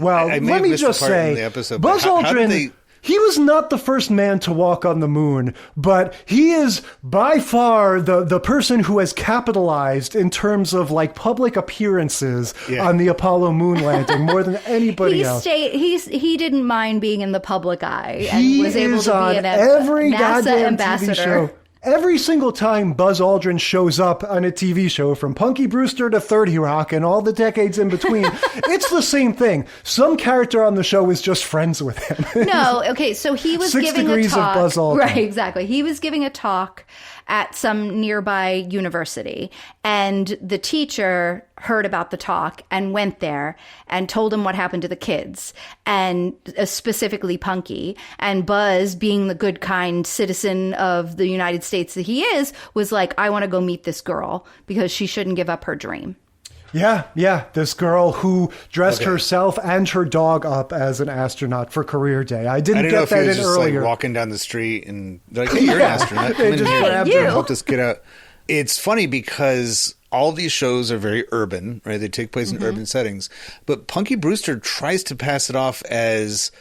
Well, let me just say, Buzz Aldrin, he was not the first man to walk on the moon, but he is by far the person who has capitalized in terms of like public appearances on the Apollo moon landing more than anybody else. He didn't mind being in the public eye and was able to be an every NASA goddamn ambassador. TV show. Every single time Buzz Aldrin shows up on a TV show, from Punky Brewster to 30 Rock and all the decades in between, it's the same thing. Some character on the show is just friends with him. No, okay, so he was giving a talk. 6 degrees of Buzz Aldrin. Right, exactly. He was giving a talk at some nearby university, and the teacher heard about the talk and went there and told him what happened to the kids, and specifically Punky. And Buzz, being the good, kind citizen of the United States that he is, was like, I want to go meet this girl because she shouldn't give up her dream. Yeah. This girl who dressed herself and her dog up as an astronaut for career day. I didn't get that in just earlier. Like walking down the street and they're like, hey, you're an astronaut. Come in here and help this kid out. It's funny because all these shows are very urban, right? They take place in urban settings. But Punky Brewster tries to pass it off as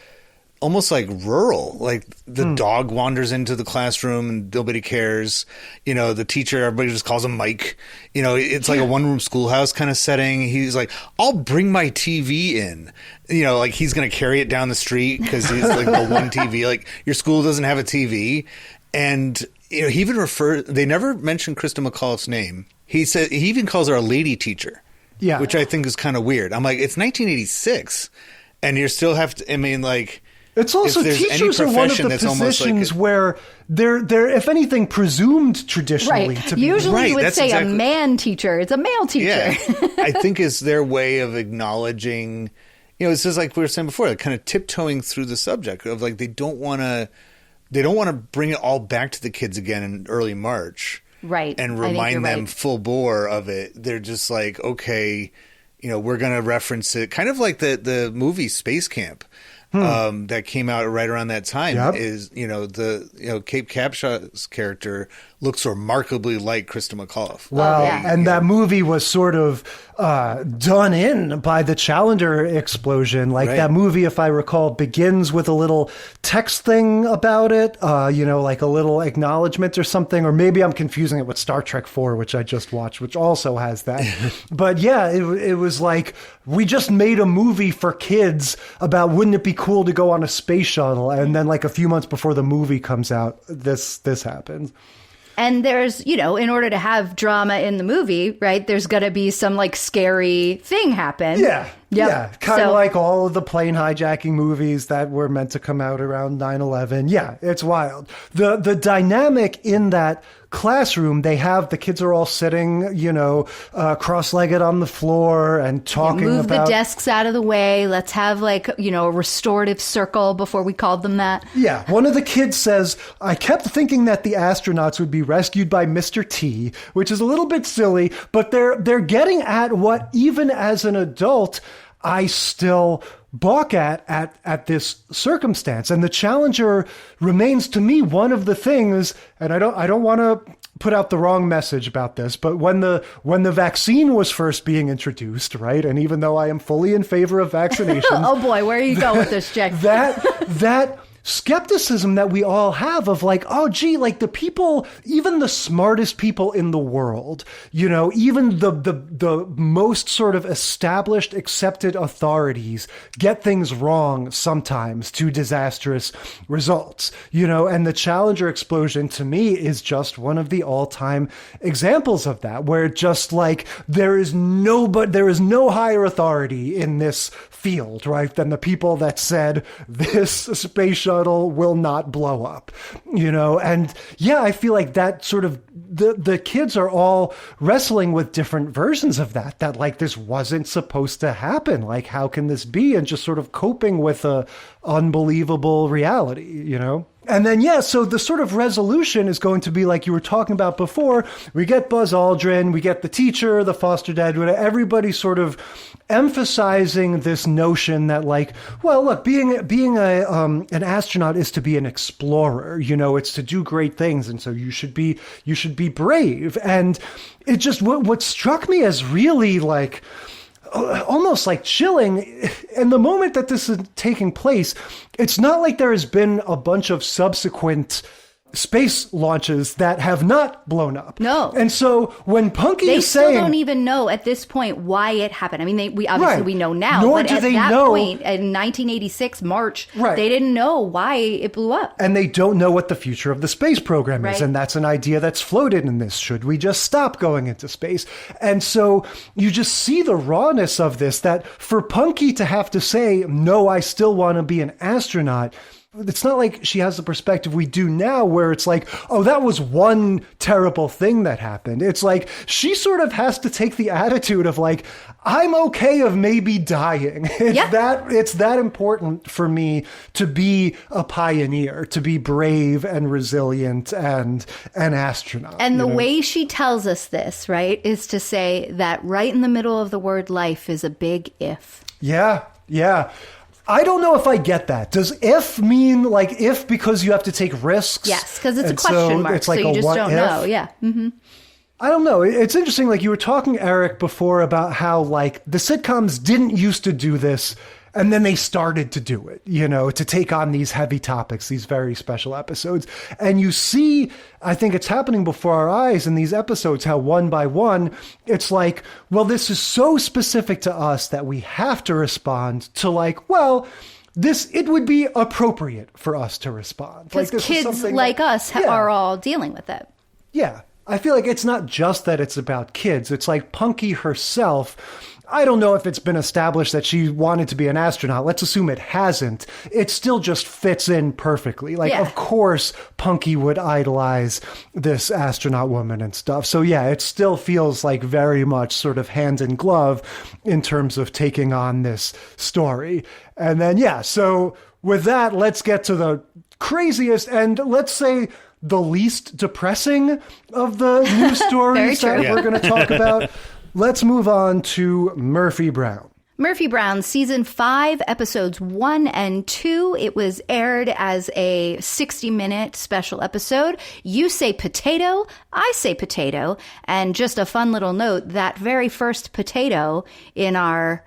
almost like rural. Like the dog wanders into the classroom and nobody cares. You know, the teacher, everybody just calls him Mike. You know, it's like a one-room schoolhouse kind of setting. He's like, I'll bring my TV in. You know, like he's going to carry it down the street because he's like the one TV. Like, your school doesn't have a TV. And, you know, he even they never mentioned Krista McAuliffe's name. He even calls her a lady teacher. Yeah. Which I think is kind of weird. I'm like, it's 1986 and you still have to, I mean, like, it's also, teachers are one of the positions where they're, if anything, presumed traditionally to be. Usually you would say a man teacher. It's a male teacher. Yeah. I think it's their way of acknowledging, you know, it's just like we were saying before, like kind of tiptoeing through the subject of like, they don't want to bring it all back to the kids again in early March. Right. And remind them full bore of it. They're just like, okay, you know, we're going to reference it kind of like the movie Space Camp. that came out right around that time. Yep. Is Kate Capshaw's character looks remarkably like Krista McAuliffe. Well, and that movie was sort of done in by the Challenger explosion. Like that movie, if I recall, begins with a little text thing about it, like a little acknowledgement or something. Or maybe I'm confusing it with Star Trek 4, which I just watched, which also has that. But yeah, it was like, we just made a movie for kids about wouldn't it be cool to go on a space shuttle? And then like a few months before the movie comes out, this happens. And there's, in order to have drama in the movie, right, there's going to be some like scary thing happen. Yeah. Yep. Yeah. Kind of like all of the plane hijacking movies that were meant to come out around 9/11. Yeah, it's wild. The dynamic in that classroom, the kids are all sitting, cross-legged on the floor and talking move about... the desks out of the way. Let's have a restorative circle before we called them that. Yeah. One of the kids says, I kept thinking that the astronauts would be rescued by Mr. T, which is a little bit silly, but they're getting at what, even as an adult, I still balk at this circumstance. And the Challenger remains to me one of the things, and I don't want to put out the wrong message about this, but when the vaccine was first being introduced, right? And even though I am fully in favor of vaccinations. Oh boy, where are you going with this, Jack? That skepticism that we all have of like, oh, gee, like the people, even the smartest people in the world, even the most sort of established, accepted authorities get things wrong sometimes to disastrous results, and the Challenger explosion to me is just one of the all-time examples of that, where just like there is no higher authority in this field, right, than the people that said this space shuttle will not blow up, and yeah, I feel like that sort of the kids are all wrestling with different versions of that like this wasn't supposed to happen, like how can this be, and just sort of coping with a unbelievable reality, And then, so the sort of resolution is going to be like you were talking about before. We get Buzz Aldrin, we get the teacher, the foster dad, everybody sort of emphasizing this notion that like, well, look, being an astronaut is to be an explorer, it's to do great things. And so you should be brave. And it just, what struck me as really like, almost like chilling. In the moment that this is taking place, it's not like there has been a bunch of subsequent space launches that have not blown up. No. And so when Punky is saying... They still don't even know at this point why it happened. I mean, we obviously we know now. Nor but do at they that know... point, in 1986, March, they didn't know why it blew up. And they don't know what the future of the space program is. Right. And that's an idea that's floated in this. Should we just stop going into space? And so you just see the rawness of this, that for Punky to have to say, no, I still want to be an astronaut... It's not like she has the perspective we do now where it's like, oh, that was one terrible thing that happened. It's like she sort of has to take the attitude of like, I'm okay of maybe dying. It's that important for me to be a pioneer, to be brave and resilient and an astronaut. And the way she tells us this, right, is to say that right in the middle of the word life is a big if. Yeah. I don't know if I get that. Does if mean like if because you have to take risks? Yes, because it's a question mark, it's like so you just don't know. Yeah. Mm-hmm. I don't know. It's interesting. Like you were talking, Eric, before about how like the sitcoms didn't used to do this. And then they started to do it, to take on these heavy topics, these very special episodes. And you see, I think it's happening before our eyes in these episodes, how one by one, it's like, well, this is so specific to us that we have to respond to like, well, it would be appropriate for us to respond. Because like, kids like us are all dealing with it. Yeah. I feel like it's not just that it's about kids. It's like Punky herself. I don't know if it's been established that she wanted to be an astronaut. Let's assume it hasn't. It still just fits in perfectly. Like, of course, Punky would idolize this astronaut woman and stuff. So, yeah, it still feels like very much sort of hand in glove in terms of taking on this story. And then, so with that, let's get to the craziest and let's say the least depressing of the news stories that we're going to talk about. Let's move on to Murphy Brown. Murphy Brown, season 5, episodes 1 and 2. It was aired as a 60-minute special episode. You say potato, I say potato. And just a fun little note, that very first potato in our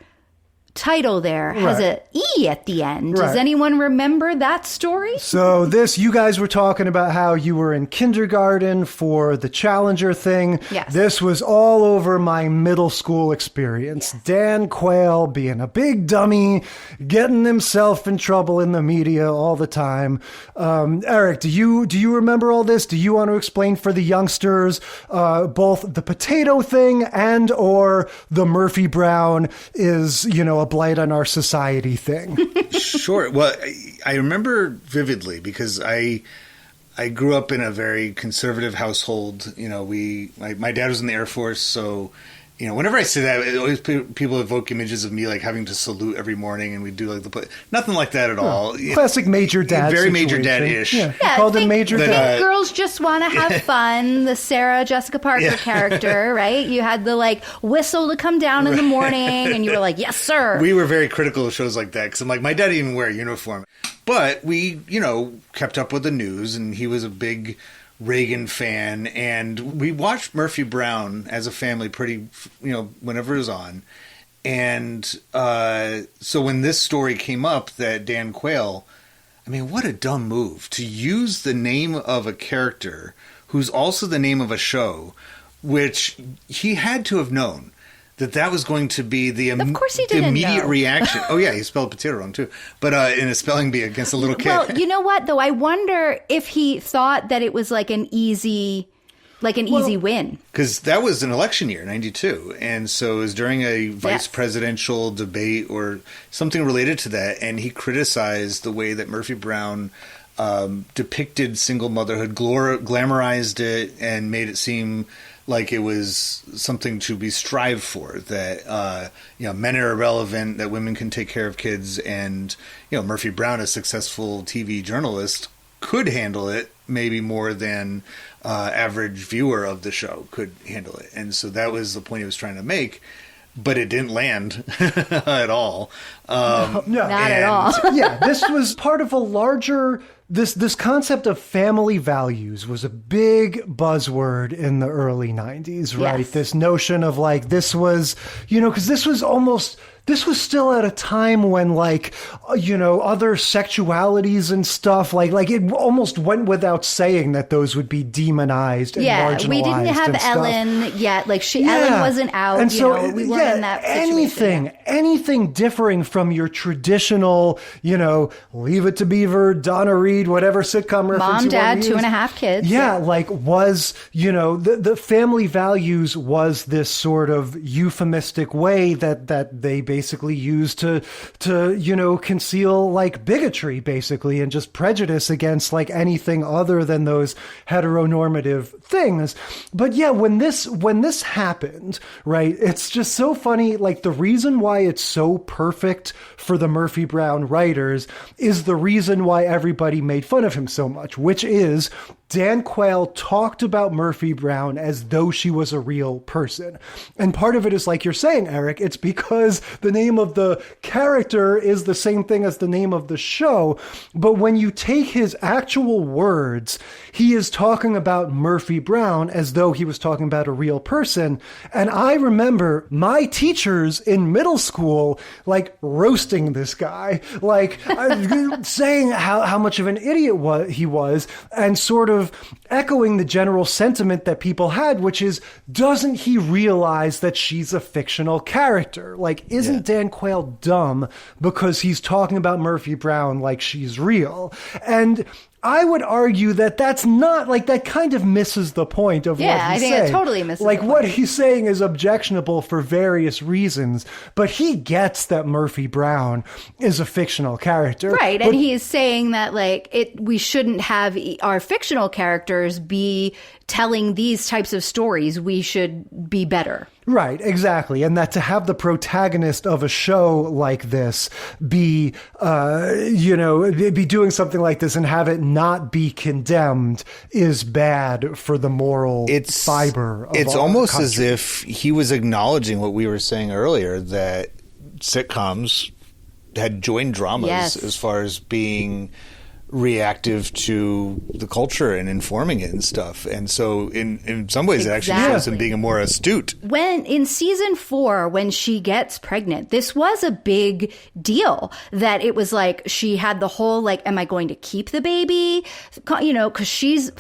title there has a E at the end. Does anyone remember that story? So you guys were talking about how you were in kindergarten for the Challenger thing. Yes. This was all over my middle school experience. Yes. Dan Quayle being a big dummy, getting himself in trouble in the media all the time. Eric, do you remember all this? Do you want to explain for the youngsters both the potato thing and or the Murphy Brown is, a blight on our society thing? Sure. Well, I remember vividly because I grew up in a very conservative household. My dad was in the Air Force, so whenever I say that, always people evoke images of me like having to salute every morning, and we do like nothing like that at all. Classic major dad. Very situation. major dad-ish. Yeah, called him Major Dad. Girls just want to have fun. The Sarah Jessica Parker character, right? You had the whistle to come down in the morning, and you were like, "Yes, sir." We were very critical of shows like that because I'm like, my dad didn't even wear a uniform, but we, kept up with the news, and he was a big Reagan fan, and we watched Murphy Brown as a family pretty, whenever it was on. And so when this story came up that Dan Quayle, what a dumb move to use the name of a character who's also the name of a show, which he had to have known that was going to be the immediate reaction. Oh, yeah, he spelled potato wrong, too. But in a spelling bee against a little kid. Well, you know what, though? I wonder if he thought that it was an easy win. Because that was an election year, 92. And so it was during a vice presidential debate or something related to that. And he criticized the way that Murphy Brown depicted single motherhood, glamorized it, and made it seem like it was something to be strived for, that men are irrelevant, that women can take care of kids, and Murphy Brown, a successful TV journalist, could handle it maybe more than average viewer of the show could handle it. And so that was the point he was trying to make, but it didn't land at all. No, not at all. Yeah, this was part of a larger... This concept of family values was a big buzzword in the early 90s, right? Yes. This notion of this was, because this was still at a time when other sexualities and stuff, it almost went without saying that those would be demonized and marginalized. Yeah, we didn't have Ellen yet. Ellen wasn't out, and so, we weren't in that situation. Anything differing from your traditional, Leave It to Beaver, Donna Reed, whatever sitcom reference Mom, you Dad, want to use. 2.5 kids. Yeah, was, the family values was this sort of euphemistic way that they basically used to conceal bigotry, basically, and just prejudice against anything other than those heteronormative things. But yeah, when this happened, right, it's just so funny. The reason why it's so perfect for the Murphy Brown writers is the reason why everybody made fun of him so much, which is Dan Quayle talked about Murphy Brown as though she was a real person. And part of it is like you're saying, Eric, it's because the name of the character is the same thing as the name of the show. But when you take his actual words, he is talking about Murphy Brown as though he was talking about a real person. And I remember my teachers in middle school, roasting this guy, saying how much of an idiot he was, and sort of echoing the general sentiment that people had, which is, doesn't he realize that she's a fictional character? Isn't Dan Quayle dumb because he's talking about Murphy Brown like she's real? And I would argue that that's not, that kind of misses the point of what he's saying. Yeah, I think it totally misses the point. What he's saying is objectionable for various reasons, but he gets that Murphy Brown is a fictional character. Right, and he's saying that, we shouldn't have our fictional characters be telling these types of stories. We should be better. Right, exactly. And that to have the protagonist of a show like this be doing something like this and have it not be condemned is bad for the moral fiber of It's our almost country. as if he was acknowledging what we were saying earlier, that sitcoms had joined dramas as far as being reactive to the culture and informing it and stuff. And so in some ways it actually shows him being more astute. When in season 4, when she gets pregnant, this was a big deal that it was like she had the whole like, am I going to keep the baby? You know, because she's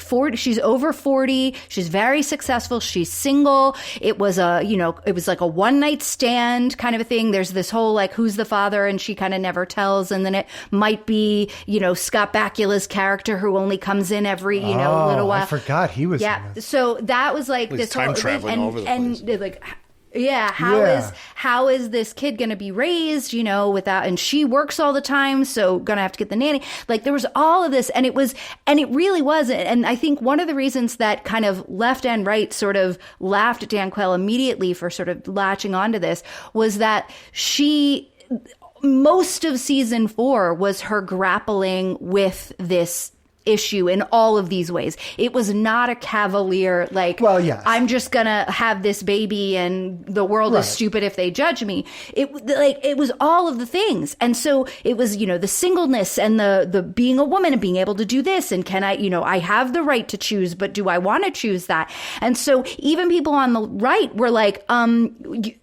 over 40. She's very successful. She's single. It was it was like a one night stand kind of a thing. There's this whole like, who's the father? And she kind of never tells. And then it might be, Scott Bakula's character who only comes in every, little while. I forgot he was in it. So that was like this time whole traveling over the place. And like, how is this kid going to be raised, without, and she works all the time, so going to have to get the nanny. Like there was all of this, and it really was. And I think one of the reasons that kind of left and right sort of laughed at Dan Quayle immediately for sort of latching onto this was that most of season 4 was her grappling with this issue in all of these ways. It was not a cavalier, like, I'm just gonna have this baby and the world is stupid if they judge me. It was all of the things. And so it was, the singleness and the being a woman and being able to do this. And can I, I have the right to choose, but do I want to choose that? And so even people on the right were like,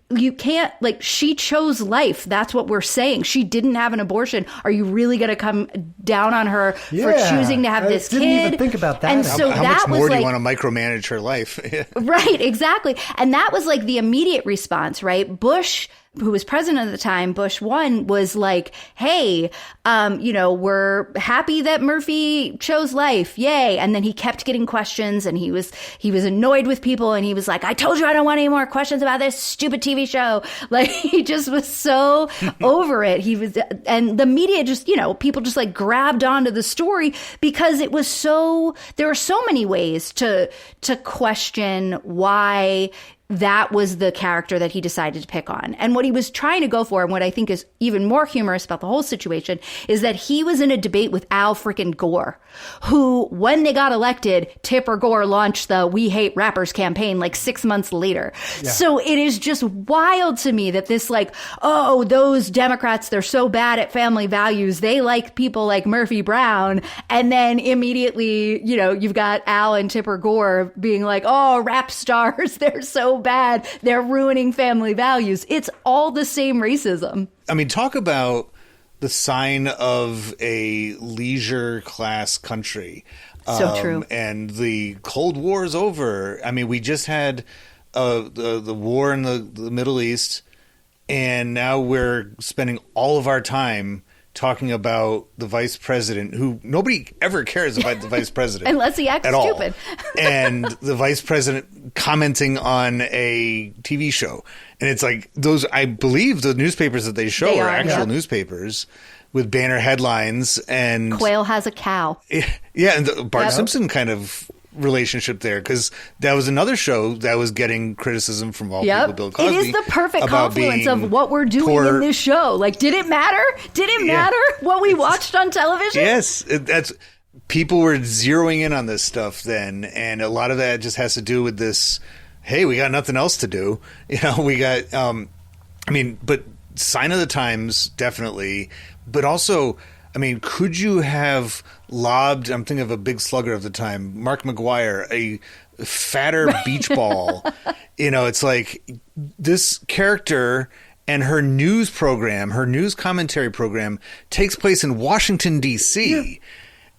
you can't, like, she chose life. That's what we're saying. She didn't have an abortion. Are you really going to come down on her for choosing to have this kid? I didn't even think about that. And so how much more do you want to micromanage her life? Right, exactly. And that was like the immediate response, right? Bush, who was president at the time, Bush 1, was like, hey, we're happy that Murphy chose life. Yay. And then he kept getting questions and he was annoyed with people and he was like, I told you I don't want any more questions about this stupid TV show. Like he just was so over it. And the media just, people just like grabbed onto the story because it was there were so many ways to question why that was the character that he decided to pick on. And what he was trying to go for, and what I think is even more humorous about the whole situation, is that he was in a debate with Al frickin' Gore, who, when they got elected, Tipper Gore launched the We Hate Rappers campaign like 6 months later. Yeah. So it is just wild to me that this like, oh, those Democrats, they're so bad at family values. They like people like Murphy Brown. And then immediately, you've got Al and Tipper Gore being like, oh, rap stars, they're so bad. They're ruining family values. It's all the same racism. I mean, talk about the sign of a leisure class country. So true. And the Cold War is over. I mean, we just had the war in the Middle East, and now we're spending all of our time talking about the vice president, who nobody ever cares about the vice president. Unless he acts stupid. And the vice president commenting on a TV show. And it's like those, I believe the newspapers that they show are actual newspapers with banner headlines. And Quayle has a cow. Yeah. And the Bart Simpson kind of relationship there, because that was another show that was getting criticism from all people. Bill Cosby. It is the perfect confluence of what we're doing in this show. Like, did it matter? Did it matter what we watched on television? Yes, that's people were zeroing in on this stuff then, and a lot of that just has to do with this. Hey, we got nothing else to do. We got. But sign of the times definitely, but also. I mean, could you have lobbed, I'm thinking of a big slugger of the time, Mark McGuire, a fatter beach ball? It's like this character and her news program, her news commentary program takes place in Washington, D.C. Yeah.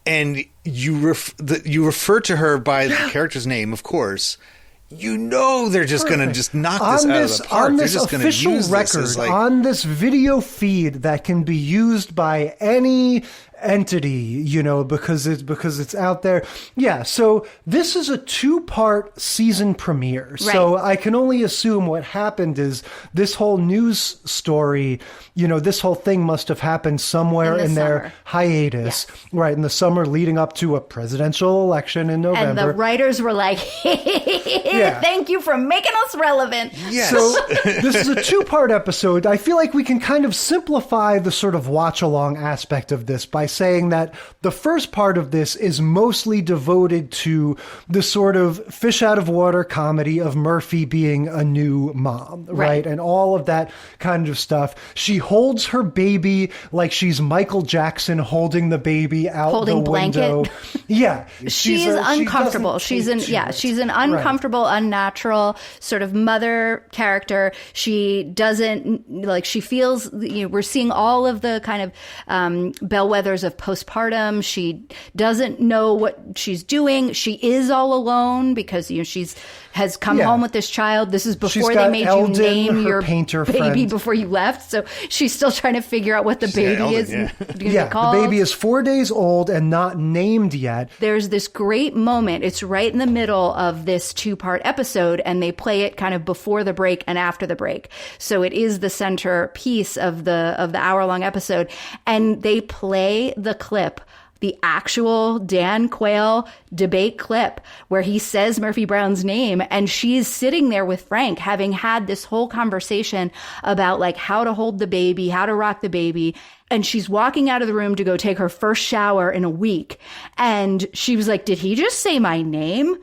And you refer to her by the character's name, of course. They're just going to just knock this out of the park. On this official record, on this video feed that can be used by any entity, because it's out there. Yeah, so this is a 2-part season premiere. Right. So I can only assume what happened is this whole news story, this whole thing must have happened somewhere in their hiatus, right, in the summer leading up to a presidential election in November. And the writers were like, thank you for making us relevant. Yes. So this is a 2-part episode. I feel like we can kind of simplify the sort of watch-along aspect of this by saying that the first part of this is mostly devoted to the sort of fish out of water comedy of Murphy being a new mom, right? And all of that kind of stuff. She holds her baby like she's Michael Jackson holding the baby out the window. Yeah. She is uncomfortable. She's an uncomfortable, unnatural sort of mother character. She doesn't, like, she feels, we're seeing all of the kind of bellwethers of postpartum. She doesn't know what she's doing. She is all alone because, has come home with this child. This is before they made you name your baby friend before you left. So she's still trying to figure out what the baby is going to be called. The baby is 4 days old and not named yet. There's this great moment. It's right in the middle of this 2-part episode, and they play it kind of before the break and after the break. So it is the center piece of the hour-long episode. And they play the clip, the actual Dan Quayle debate clip where he says Murphy Brown's name, and she's sitting there with Frank having had this whole conversation about like how to hold the baby, how to rock the baby. And she's walking out of the room to go take her first shower in a week. And she was like, did he just say my name?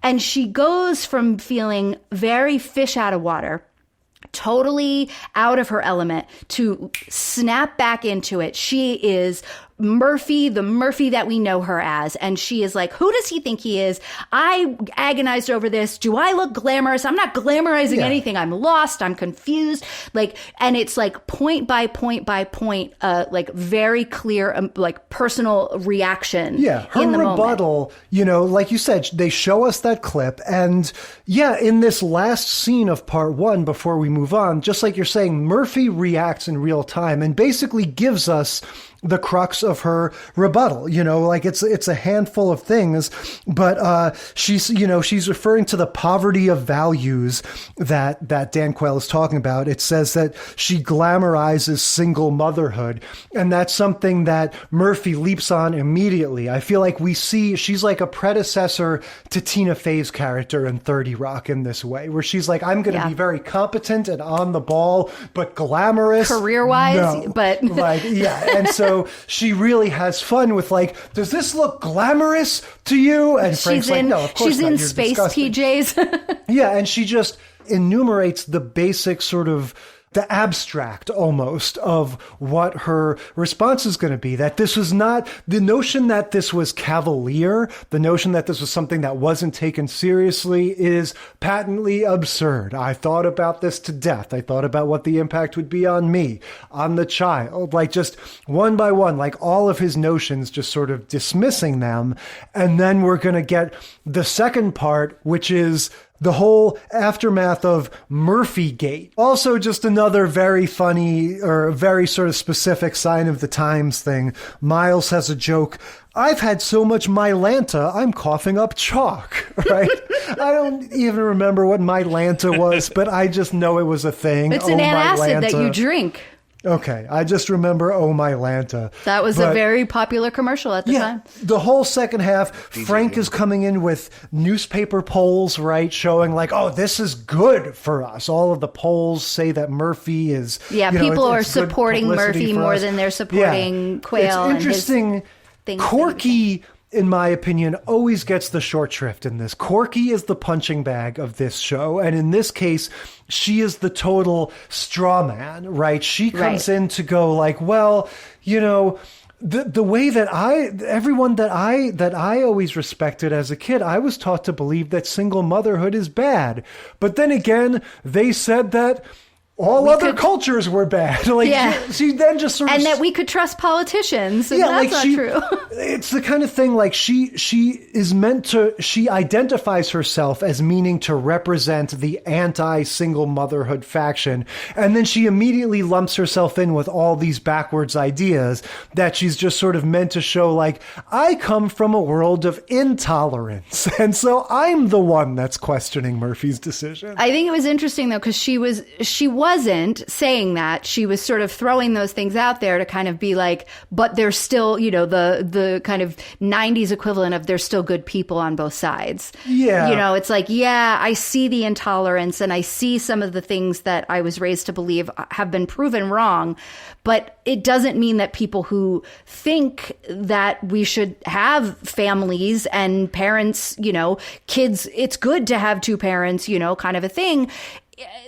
And she goes from feeling very fish out of water, totally out of her element, to snap back into it. She is Murphy, the Murphy that we know her as. And she is like, who does he think he is? I agonized over this. Do I look glamorous? I'm not glamorizing anything. I'm lost. I'm confused. Like, and it's like point by point by point, like very clear, like personal reaction. Yeah. Her in the rebuttal, like you said, they show us that clip. And in this last scene of part 1, before we move on, just like you're saying, Murphy reacts in real time and basically gives us the crux of her rebuttal. Like it's a handful of things, but she's referring to the poverty of values that Dan Quayle is talking about. It says that she glamorizes single motherhood, and that's something that Murphy leaps on immediately. I feel like we see she's like a predecessor to Tina Fey's character in 30 Rock in this way, where she's like, I'm going to be very competent and on the ball, but glamorous career-wise, but and so she really has fun with like, does this look glamorous to you? And Frank's like, no, of course she's not. in space disgusting. PJs. And she just enumerates the basic sort of the abstract almost of what her response is going to be. That this was not the notion that this was cavalier, the notion that this was something that wasn't taken seriously is patently absurd. I thought about this to death. I thought about what the impact would be on me, on the child, like just one by one, like all of his notions, just sort of dismissing them. And then we're going to get the second part, which is the whole aftermath of Murphygate. Also just another very funny or very sort of specific sign of the times thing. Miles has a joke. I've had so much Mylanta, I'm coughing up chalk, right? I don't even remember what Mylanta was, but I just know it was a thing. It's an antacid that you drink. Okay, I just remember Oh My Lanta. That was a very popular commercial at the time. The whole second half, Frank is coming in with newspaper polls, right, showing like, oh, this is good for us. All of the polls say that Murphy is... Yeah, people are supporting Murphy more than they're supporting Quayle. It's interesting. Corky, in my opinion, always gets the short shrift in this. Corky is the punching bag of this show. And in this case, she is the total straw man, right? She comes in to go like, well, the way that everyone that I always respected as a kid, I was taught to believe that single motherhood is bad. But then again, they said that all other cultures were bad. She then just sort of... And that we could trust politicians. And that's not true. It's the kind of thing like she identifies herself as meaning to represent the anti-single motherhood faction. And then she immediately lumps herself in with all these backwards ideas that she's just sort of meant to show like, I come from a world of intolerance. And so I'm the one that's questioning Murphy's decision. I think it was interesting though, because she was wasn't saying that. She was sort of throwing those things out there to kind of be like, but there's still, you know, the kind of 90s equivalent of there's still good people on both sides. Yeah. You know, it's like, yeah, I see the intolerance and I see some of the things that I was raised to believe have been proven wrong, but it doesn't mean that people who think that we should have families and parents, you know, kids, it's good to have two parents, you know, kind of a thing.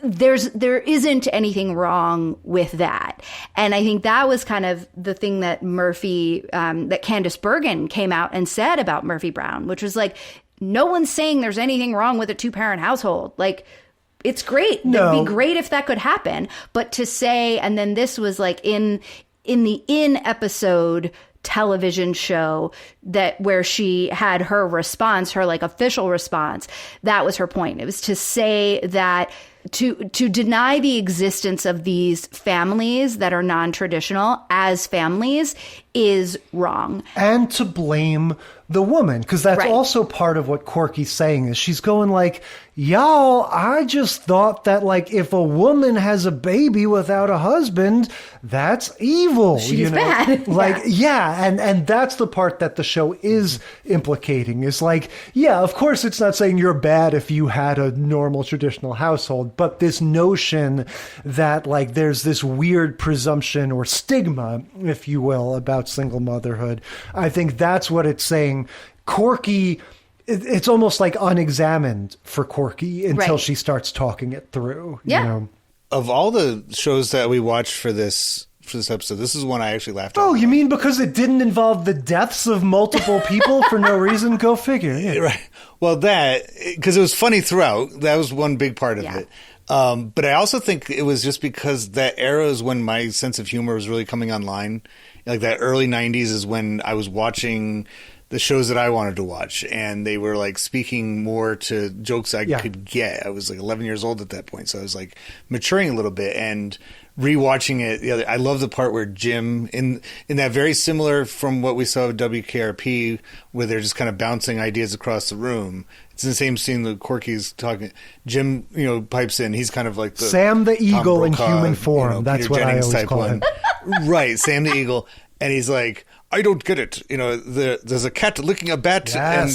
There isn't anything wrong with that. And I think that was kind of the thing that that Candice Bergen came out and said about Murphy Brown, which was like, no one's saying there's anything wrong with a 2-parent household. Like, it's great. No. It'd be great if that could happen. But to say, and then this was like in the episode television show where she had her response, her like official response, that was her point. It was to say that to deny the existence of these families that are non-traditional as families is wrong. And to blame the woman, because that's also part of what Corky's saying is she's going like, y'all, I just thought that like if a woman has a baby without a husband, that's evil. She's bad. Like, yeah. And that's the part that the show is implicating is like, yeah, of course it's not saying you're bad if you had a normal traditional household, but this notion that like there's this weird presumption or stigma, if you will, about single motherhood. I think that's what it's saying. Corky, it's almost like unexamined for Corky until she starts talking it through. Yeah. You know? Of all the shows that we watched for this episode, this is one I actually laughed at. Oh, you mean because it didn't involve the deaths of multiple people for no reason? Go figure. Yeah. Right. Well, because it was funny throughout. That was one big part of it. But I also think it was just because that era is when my sense of humor was really coming online. Like that early 90s is when I was watching the shows that I wanted to watch, and they were like speaking more to jokes I could get. I was like 11 years old at that point, so I was like maturing a little bit and rewatching it. I love the part where Jim in that very similar from what we saw with WKRP, where they're just kind of bouncing ideas across the room. It's the same scene that Corky's talking. Jim, you know, pipes in. He's kind of like the Sam the Eagle in human form. You know, that's Peter what Jennings I always call him. Right, Sam the Eagle, and he's like, I don't get it. You know, there's a cat licking a bat, and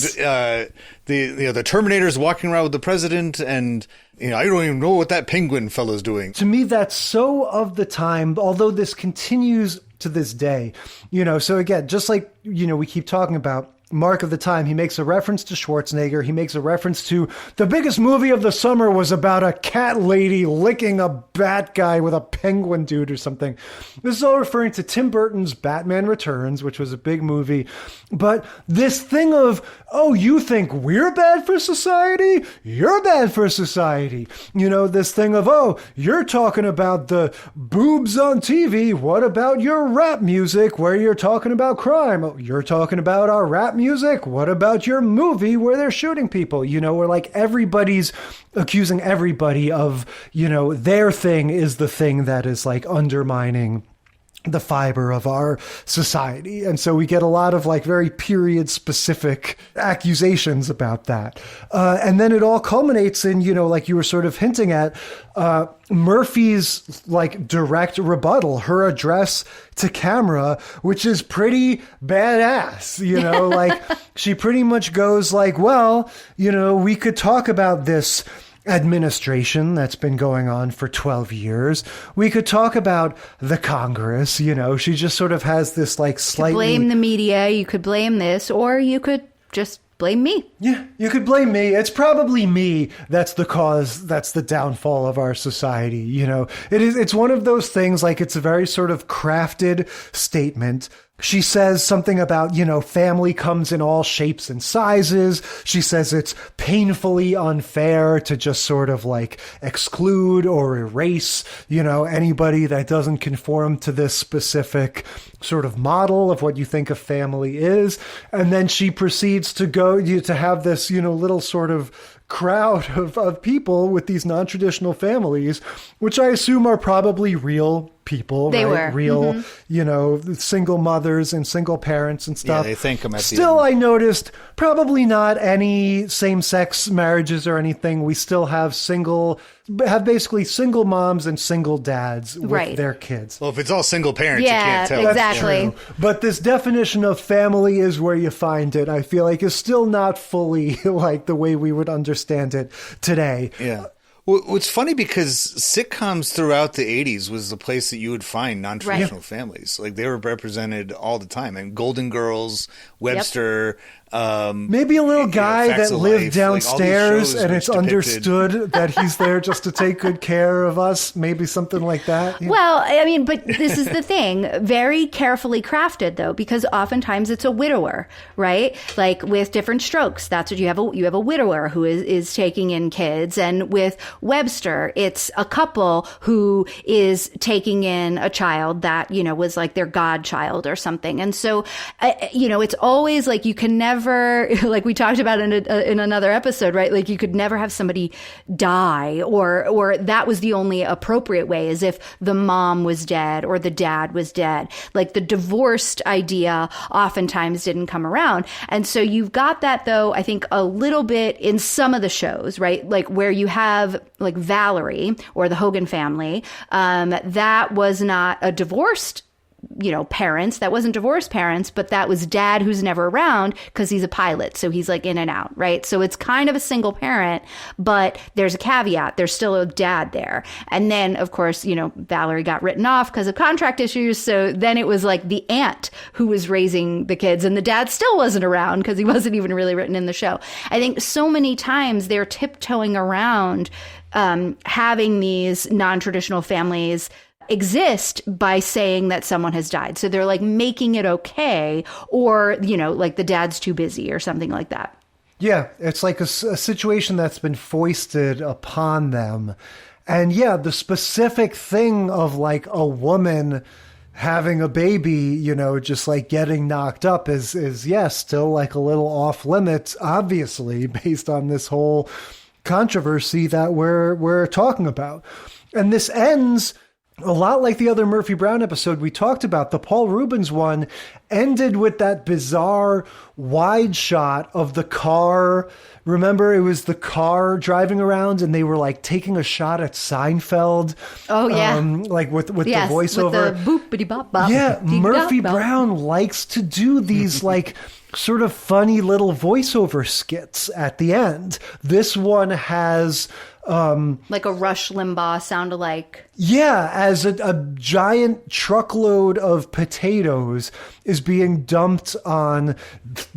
the Terminator's walking around with the president, and you know, I don't even know what that penguin fellow's doing. To me, that's so of the time. Although this continues to this day, you know. So again, just like you know, we keep talking about. Mark of the time, he makes a reference to Schwarzenegger. He makes a reference to the biggest movie of the summer was about a cat lady licking a bat guy with a penguin dude or something. This is all referring to Tim Burton's Batman Returns, which was a big movie. But this thing of, oh, you think we're bad for society? You're bad for society. You know, this thing of, oh, you're talking about the boobs on TV. What about your rap music where you're talking about crime? Oh, you're talking about our rap music. What about your movie where they're shooting people? You know, where like everybody's accusing everybody of, you know, their thing is the thing that is like undermining the fiber of our society. And so we get a lot of like very period specific accusations about that. And then it all culminates in, you know, like you were sort of hinting at, Murphy's like direct rebuttal, her address to camera, which is pretty badass, you know, like she pretty much goes like, well, you know, we could talk about this administration that's been going on for 12 years. We could talk about the Congress, you know, she just sort of has this like slightly... blame the media, you could blame this, or you could just blame me. Yeah, you could blame me. It's probably me that's the cause, that's the downfall of our society, you know. It's one of those things, like it's a very sort of crafted statement. She says something about, you know, family comes in all shapes and sizes. She says it's painfully unfair to just sort of like exclude or erase, you know, anybody that doesn't conform to this specific sort of model of what you think a family is. And then she proceeds to go to have this, you know, little sort of crowd of people with these non-traditional families, which I assume are probably real people, They right? were. Real, single mothers and single parents and stuff. Yeah, they thank them at the Still, end. I noticed probably not any same-sex marriages or anything. We still have basically single moms and single dads with their kids. Well, if it's all single parents, you Yeah, can't tell. exactly. True. But this definition of family is where you find it, I feel like, is still not fully like the way we would understand it today. Yeah. Well, it's funny because sitcoms throughout the 80s was the place that you would find non-traditional families. Like, they were represented all the time. And Golden Girls, Webster... maybe a little guy Facts that of lived Life, downstairs like all these shows and which it's depicted- understood that he's there just to take good care of us. Maybe something like that. Yeah. Well, I mean, but this is the thing. Very carefully crafted, though, because oftentimes it's a widower, right? Like with Different Strokes, that's what you have. You have a widower who is taking in kids. And with Webster, it's a couple who is taking in a child that, was like their godchild or something. And so, it's always like you can never, like we talked about in another episode, right? Like you could never have somebody die or that was the only appropriate way, as if the mom was dead or the dad was dead. Like the divorced idea oftentimes didn't come around. And so you've got that, though, I think a little bit in some of the shows, right? Like where you have like Valerie or the Hogan family, that was not a divorced parents. That wasn't divorced parents, but that was dad who's never around because he's a pilot. So he's like in and out, right? So it's kind of a single parent, but there's a caveat. There's still a dad there. And then, of course, Valerie got written off because of contract issues. So then it was like the aunt who was raising the kids and the dad still wasn't around because he wasn't even really written in the show. I think so many times they're tiptoeing around having these non-traditional families exist by saying that someone has died. So they're like making it okay, or, like the dad's too busy or something like that. Yeah, it's like a situation that's been foisted upon them. And yeah, the specific thing of like a woman having a baby, just like getting knocked up is still like a little off limits, obviously, based on this whole controversy that we're talking about. And this ends a lot like the other Murphy Brown episode we talked about. The Paul Reubens one ended with that bizarre wide shot of the car. Remember, it was the car driving around and they were like taking a shot at Seinfeld. Oh, yeah. Like with the voiceover. With the boopity bop bop. Yeah, Murphy Brown likes to do these like sort of funny little voiceover skits at the end. This one has... like a Rush Limbaugh sound-alike. Yeah, as a giant truckload of potatoes is being dumped on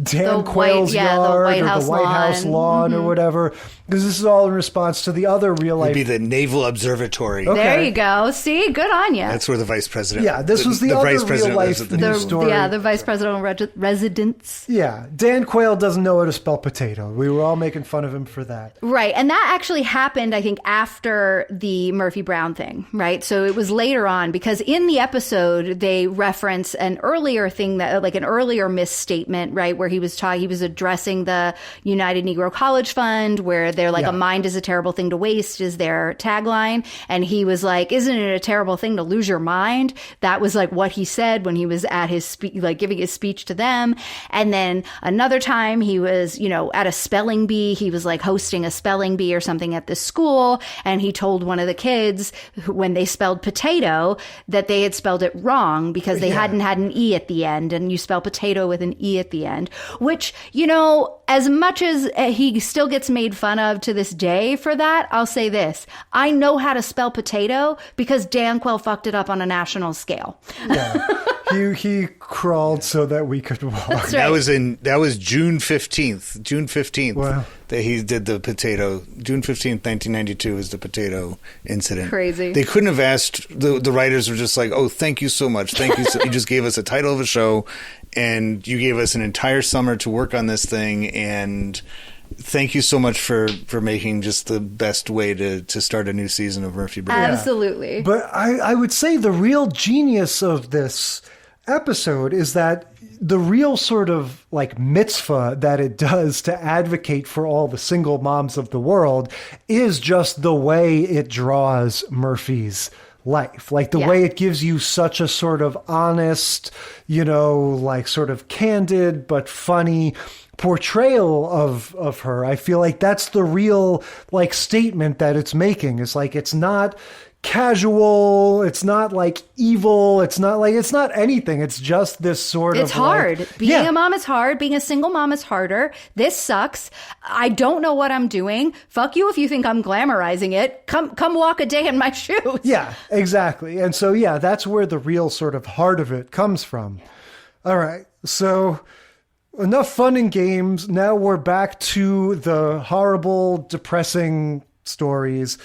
Dan Quayle's yard or the White House lawn or whatever, because this is all in response to the other real life. It'd be the Naval Observatory. Okay. There you go. See, good on you. That's where the vice president. Yeah, this was the other real life news story. Yeah, the vice presidential residence. Yeah, Dan Quayle doesn't know how to spell potato. We were all making fun of him for that. Right, and that actually happened, I think, after the Murphy Brown thing, right? So it was later on, because in the episode, they reference an earlier thing that, like an earlier misstatement, right? Where he was addressing the United Negro College Fund, where they're like, a mind is a terrible thing to waste is their tagline. And he was like, isn't it a terrible thing to lose your mind? That was like what he said when he was at his giving his speech to them. And then another time he was, at a spelling bee, he was like hosting a spelling bee or something at the school. And he told one of the kids when they spelled potato that they had spelled it wrong because they hadn't had an E at the end, and you spell potato with an E at the end, which, as much as he still gets made fun of to this day for that, I'll say this. I know how to spell potato because Dan Quayle fucked it up on a national scale. Yeah. He crawled so that we could walk. That's right. That was June 15th. June 15th. Wow. That he did the potato. June 15th, 1992 is the potato incident. Crazy. They couldn't have asked, the writers were just like, oh, thank you so much. Thank you. You just gave us a title of a show and you gave us an entire summer to work on this thing, and thank you so much for making just the best way to start a new season of Murphy Brown. Absolutely. Yeah. But I would say the real genius of this episode is that the real sort of like mitzvah that it does to advocate for all the single moms of the world is just the way it draws Murphy's life. Like the way it gives you such a sort of honest, like sort of candid but funny portrayal of her. I feel like that's the real like statement that it's making. It's like, it's not casual, it's not like evil, it's not anything. It's just this sort of, it's hard. Being a mom is hard. Being a single mom is harder. This sucks. I don't know what I'm doing. Fuck you if you think I'm glamorizing it. Come walk a day in my shoes. Yeah, exactly. And so that's where the real sort of heart of it comes from. All right, so enough fun and games. Now we're back to the horrible, depressing stories.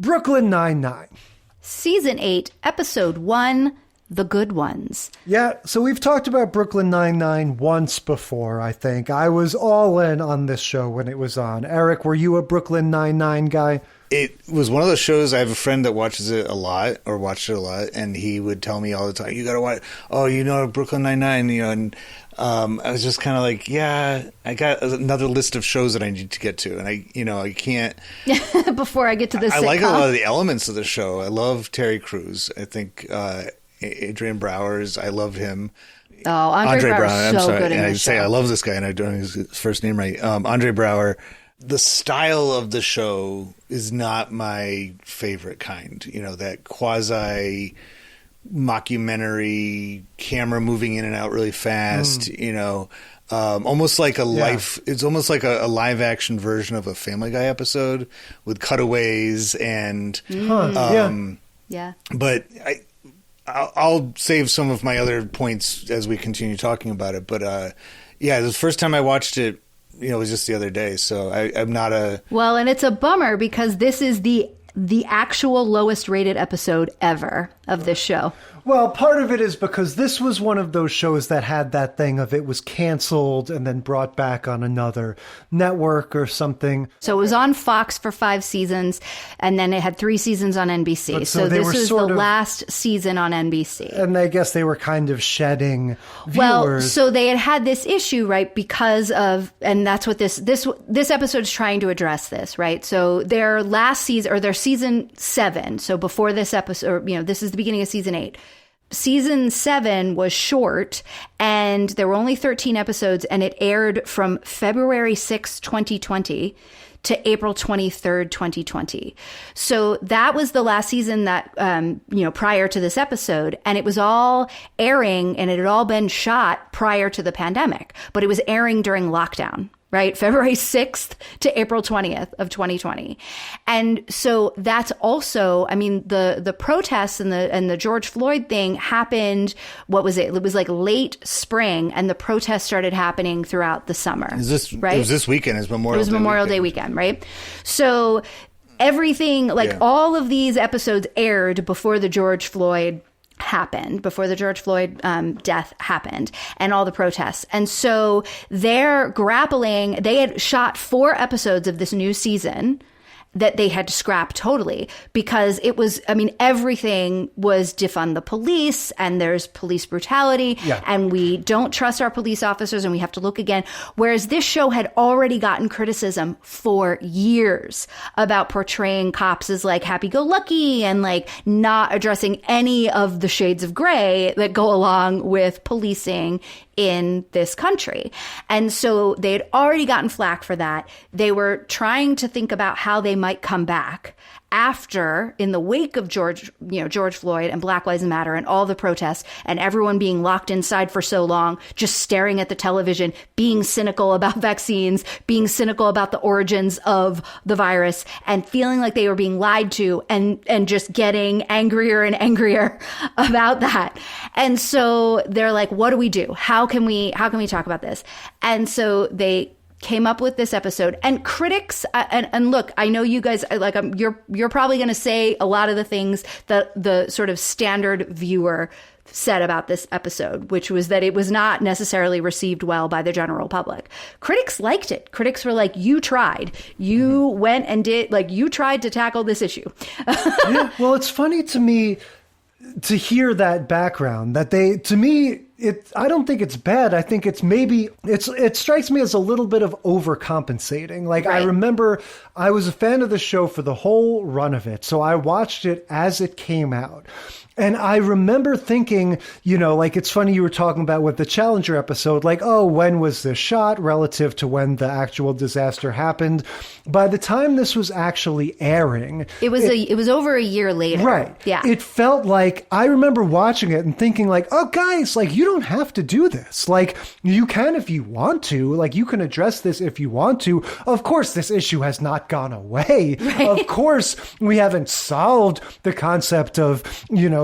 Brooklyn Nine-Nine. Season 8, Episode 1, The Good Ones. Yeah, so we've talked about Brooklyn Nine-Nine once before, I think. I was all in on this show when it was on. Eric, were you a Brooklyn Nine-Nine guy? It was one of those shows. I have a friend that watches it a lot, or watched it a lot, and he would tell me all the time, you got to watch, Brooklyn Nine-Nine, and I was just kind of like, I got another list of shows that I need to get to, and I can't. Before I get to this, I like a lot of the elements of the show. I love Terry Crews. I think Adrian Browers. I loved him. Oh, Andre Brower, I'm so good in this show. I love this guy, and I don't know his first name right. Andre Brower. The style of the show is not my favorite kind. That quasi mockumentary camera moving in and out really fast, almost like a life. It's almost like a live action version of a Family Guy episode with cutaways and, but I'll save some of my other points as we continue talking about it. But, the first time I watched it, it was just the other day. So I'm not a... Well, and it's a bummer because this is the actual lowest rated episode ever of this show. Well, part of it is because this was one of those shows that had that thing of it was canceled and then brought back on another network or something. So it was on Fox for 5 seasons, and then it had 3 seasons on NBC. So this was the last season on NBC. And I guess they were kind of shedding viewers. Well, so they had this issue, right, because of, and that's what this episode is trying to address this, right? So their last season, or their season 7, so before this episode, this is the beginning of season 8. Season 7 was short, and there were only 13 episodes, and it aired from February 6, 2020 to April 23rd, 2020. So that was the last season that, prior to this episode, and it was all airing, and it had all been shot prior to the pandemic, but it was airing during lockdown. Right? February 6th to April 20th of 2020. And so that's also, the protests and the George Floyd thing happened, what was it? It was like late spring, and the protests started happening throughout the summer. Right? It was this weekend. It was Memorial Day weekend, right? So everything, all of these episodes aired before the George Floyd death happened and all the protests. And so they're grappling, they had shot 4 episodes of this new season that they had to scrap totally because it was, everything was defund the police and there's police brutality and we don't trust our police officers and we have to look again. Whereas this show had already gotten criticism for years about portraying cops as like happy-go-lucky and like not addressing any of the shades of gray that go along with policing in this country. And so they had already gotten flack for that. They were trying to think about how they might come back after, in the wake of George Floyd and Black Lives Matter and all the protests and everyone being locked inside for so long, just staring at the television, being cynical about vaccines, being cynical about the origins of the virus and feeling like they were being lied to and just getting angrier and angrier about that. And so they're like, what do we do? How can we talk about this? And so they came up with this episode, and critics and look, I know you guys you're probably going to say a lot of the things that the sort of standard viewer said about this episode, which was that it was not necessarily received well by the general public. Critics liked it. Critics were like, you tried. You went and did, you tried to tackle this issue. Yeah, well, it's funny to me to hear that background, that to me, I don't think it's bad. I think it's maybe it strikes me as a little bit of overcompensating. Like I remember I was a fan of the show for the whole run of it. So I watched it as it came out. And I remember thinking, like it's funny you were talking about with the Challenger episode, like, oh, when was this shot relative to when the actual disaster happened? By the time this was actually airing, it was over a year later. Right. Yeah. It felt like I remember watching it and thinking like, oh, guys, like you don't have to do this. Like you can if you want to. Like you can address this if you want to. Of course, this issue has not gone away. Right. Of course, we haven't solved the concept of,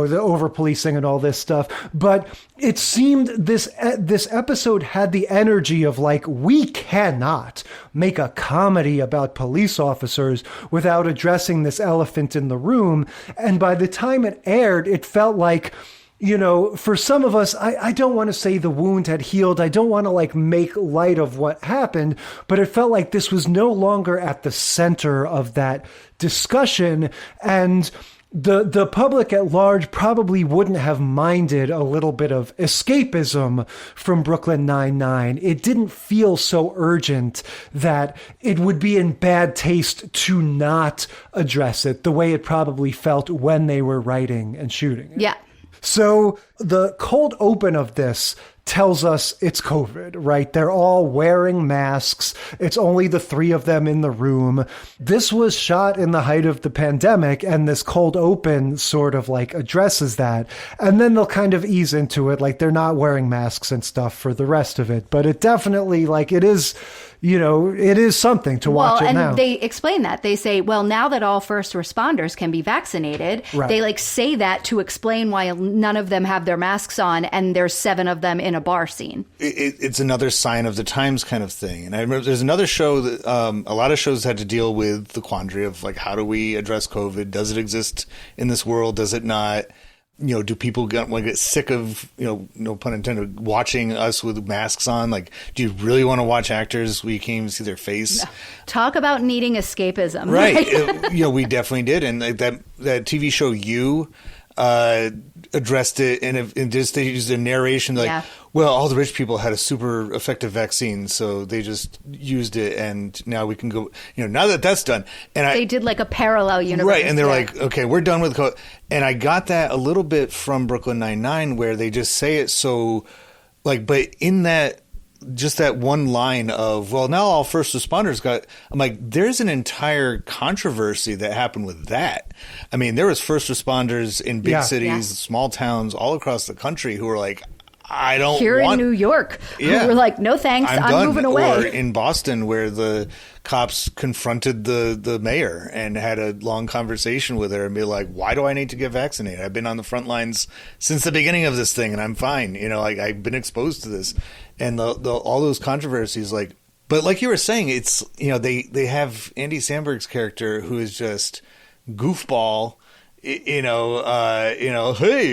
the over-policing and all this stuff. But it seemed this episode had the energy of like, we cannot make a comedy about police officers without addressing this elephant in the room. And by the time it aired, it felt like, for some of us, I don't want to say the wound had healed. I don't want to like make light of what happened, but it felt like this was no longer at the center of that discussion. And the public at large probably wouldn't have minded a little bit of escapism from Brooklyn Nine-Nine. It didn't feel so urgent that it would be in bad taste to not address it the way it probably felt when they were writing and shooting it. Yeah. So the cold open of this tells us it's COVID, right? They're all wearing masks. It's only the three of them in the room. This was shot in the height of the pandemic, and this cold open sort of like addresses that. And then they'll kind of ease into it, like they're not wearing masks and stuff for the rest of it. But it definitely, like, it is, it is something to watch it now. Well, and they explain that. They say, well, now that all first responders can be vaccinated, they like say that to explain why none of them have their masks on, and there's 7 of them in a bar scene. It's another sign of the times kind of thing. And I remember there's another show that a lot of shows had to deal with the quandary of like, how do we address COVID? Does it exist in this world? Does it not? Do people get sick of, no pun intended, watching us with masks on? Like, do you really want to watch actors where you can't even see their face? No. Talk about needing escapism. Right. We definitely did. And like that TV show, You, addressed it and just they used a narration like, well, all the rich people had a super effective vaccine, so they just used it, and now we can go. Now that that's done, and they did like a parallel universe, right? And they're like, okay, we're done with COVID. And I got that a little bit from Brooklyn Nine-Nine, where they just say it so, like, but in that. Just that one line of, well, now all first responders got, I'm like, there's an entire controversy that happened with that. I mean, there was first responders in big cities, small towns all across the country who were like, I don't Here in New York, who were like, no thanks, I'm moving away. Or in Boston, where the cops confronted the mayor and had a long conversation with her and be like, why do I need to get vaccinated? I've been on the front lines since the beginning of this thing and I'm fine. Like I've been exposed to this. And all those controversies, like, but like you were saying, it's, they have Andy Samberg's character who is just goofball. Hey,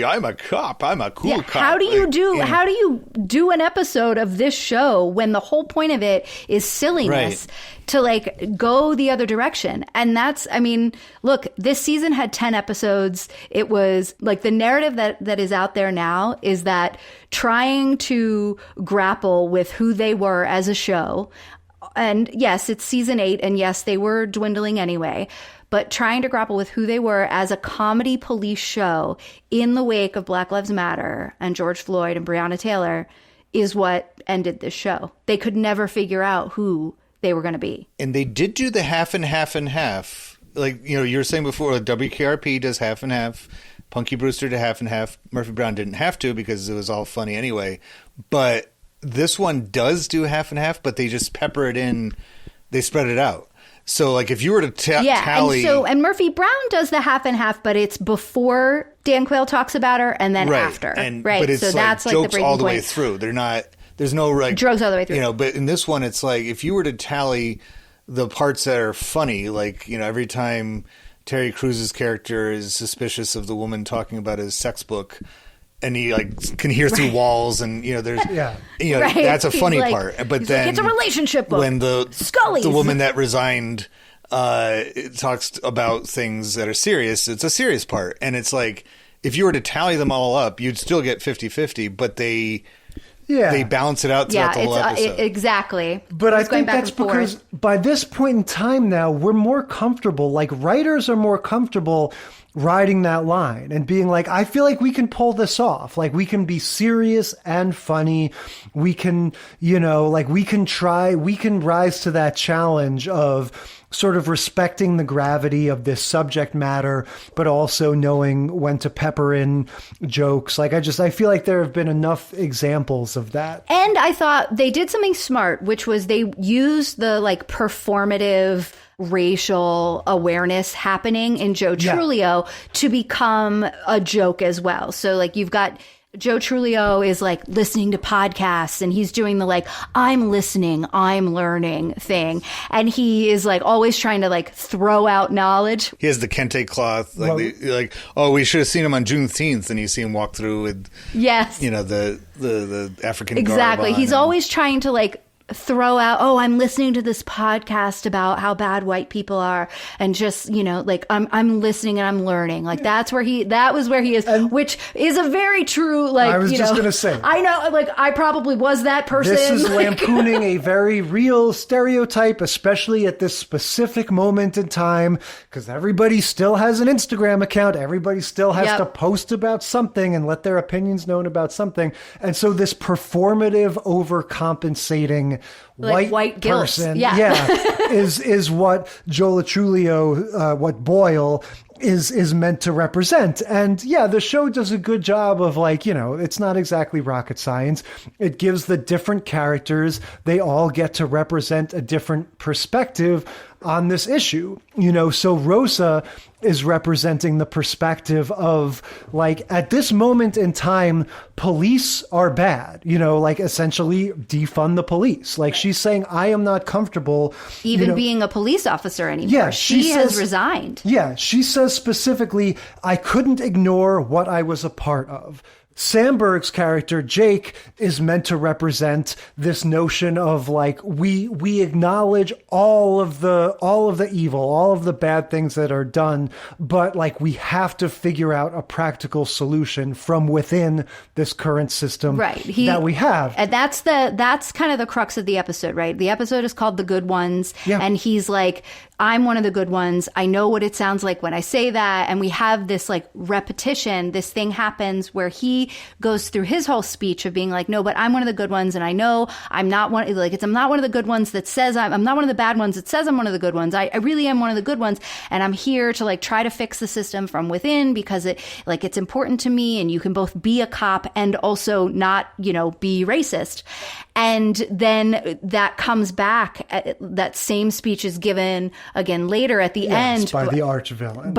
I'm a cop. I'm a cool cop. How do you do an episode of this show when the whole point of it is silliness to like go the other direction? And that's, I mean, look, this season had 10 episodes. It was like the narrative that is out there now is that trying to grapple with who they were as a show. And yes, it's season 8. And yes, they were dwindling anyway. But trying to grapple with who they were as a comedy police show in the wake of Black Lives Matter and George Floyd and Breonna Taylor is what ended this show. They could never figure out who they were going to be. And they did do the half and half and half. Like, you were saying before, WKRP does half and half. Punky Brewster did half and half. Murphy Brown didn't have to because it was all funny anyway. But this one does do half and half, but they just pepper it in. They spread it out. So, like, if you were to tally... And Murphy Brown does the half and half, but it's before Dan Quayle talks about her and then after. But it's so that's like jokes the all the way through. They're not... There's no, like... Jokes all the way through. But in this one, it's like, if you were to tally the parts that are funny, like, every time Terry Crews's character is suspicious of the woman talking about his sex book... And he like can hear through walls, and there's that's a funny part. But then it's a relationship book. When the woman that resigned talks about things that are serious, it's a serious part, and it's like if you were to tally them all up, you'd still get 50-50, but they balance it out throughout the whole episode. Exactly. But I think that's because by this point in time now, we're more comfortable. Like, writers are more comfortable riding that line and being like, I feel like we can pull this off. Like, we can be serious and funny. We can, we can rise to that challenge of sort of respecting the gravity of this subject matter, but also knowing when to pepper in jokes. Like, I feel like there have been enough examples of that. And I thought they did something smart, which was they used the performative racial awareness happening in Joe Trulio to become a joke as well. So you've got Joe Trulio is listening to podcasts, and he's doing the I'm listening, I'm learning thing. And he is always trying to throw out knowledge. He has the kente cloth. We should have seen him on Juneteenth, and you see him walk through with, the African Exactly. garb on. He's always trying to throw out, I'm listening to this podcast about how bad white people are, and just I'm listening and I'm learning. That was where he is, which is a very true I was just gonna say, I know, I probably was that person. This is lampooning a very real stereotype, especially at this specific moment in time, because everybody still has an Instagram account, everybody still has to post about something and let their opinions known about something, and so this performative overcompensating white person is what Joe Trulio, what Boyle is meant to represent. And the show does a good job of it's not exactly rocket science. It gives the different characters, they all get to represent a different perspective on this issue. So Rosa is representing the perspective of at this moment in time, police are bad, essentially defund the police. She's saying, I am not comfortable even being a police officer anymore. Yeah, she has resigned. Yeah, she says specifically, I couldn't ignore what I was a part of. Sandberg's character, Jake, is meant to represent this notion of we acknowledge all of the evil, all of the bad things that are done, but we have to figure out a practical solution from within this current system that we have. And that's kind of the crux of the episode, right? The episode is called The Good Ones, and he's I'm one of the good ones. I know what it sounds like when I say that. And we have this repetition. This thing happens where he goes through his whole speech of being no, but I'm one of the good ones. And I know I'm not one, I'm not one of the good ones that says I'm not one of the bad ones that says I'm one of the good ones. I really am one of the good ones. And I'm here to try to fix the system from within because it's important to me. And you can both be a cop and also not, be racist. And then that comes back. That same speech is given again later at the end by the arch villain,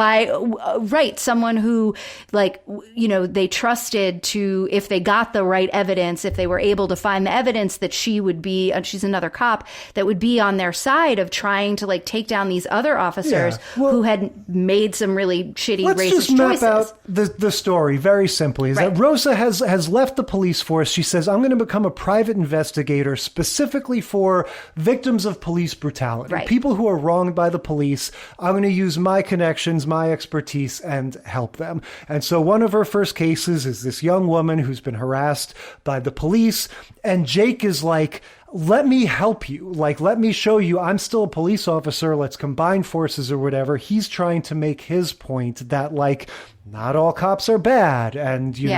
someone who they trusted to, if they got the right evidence, if they were able to find the evidence that she would be, she's another cop that would be on their side of trying to take down these other officers who had made some really shitty racist choices. Let's just map out the story very simply. Is that Rosa has left the police force. She says, I'm going to become a private investigator specifically for victims of police brutality, people who are wronged by the police. I'm going to use my connections, my expertise, and help them. And so one of her first cases is this young woman who's been harassed by the police, and Jake is let me help you. Let me show you I'm still a police officer. Let's combine forces or whatever. He's trying to make his point that not all cops are bad. And, he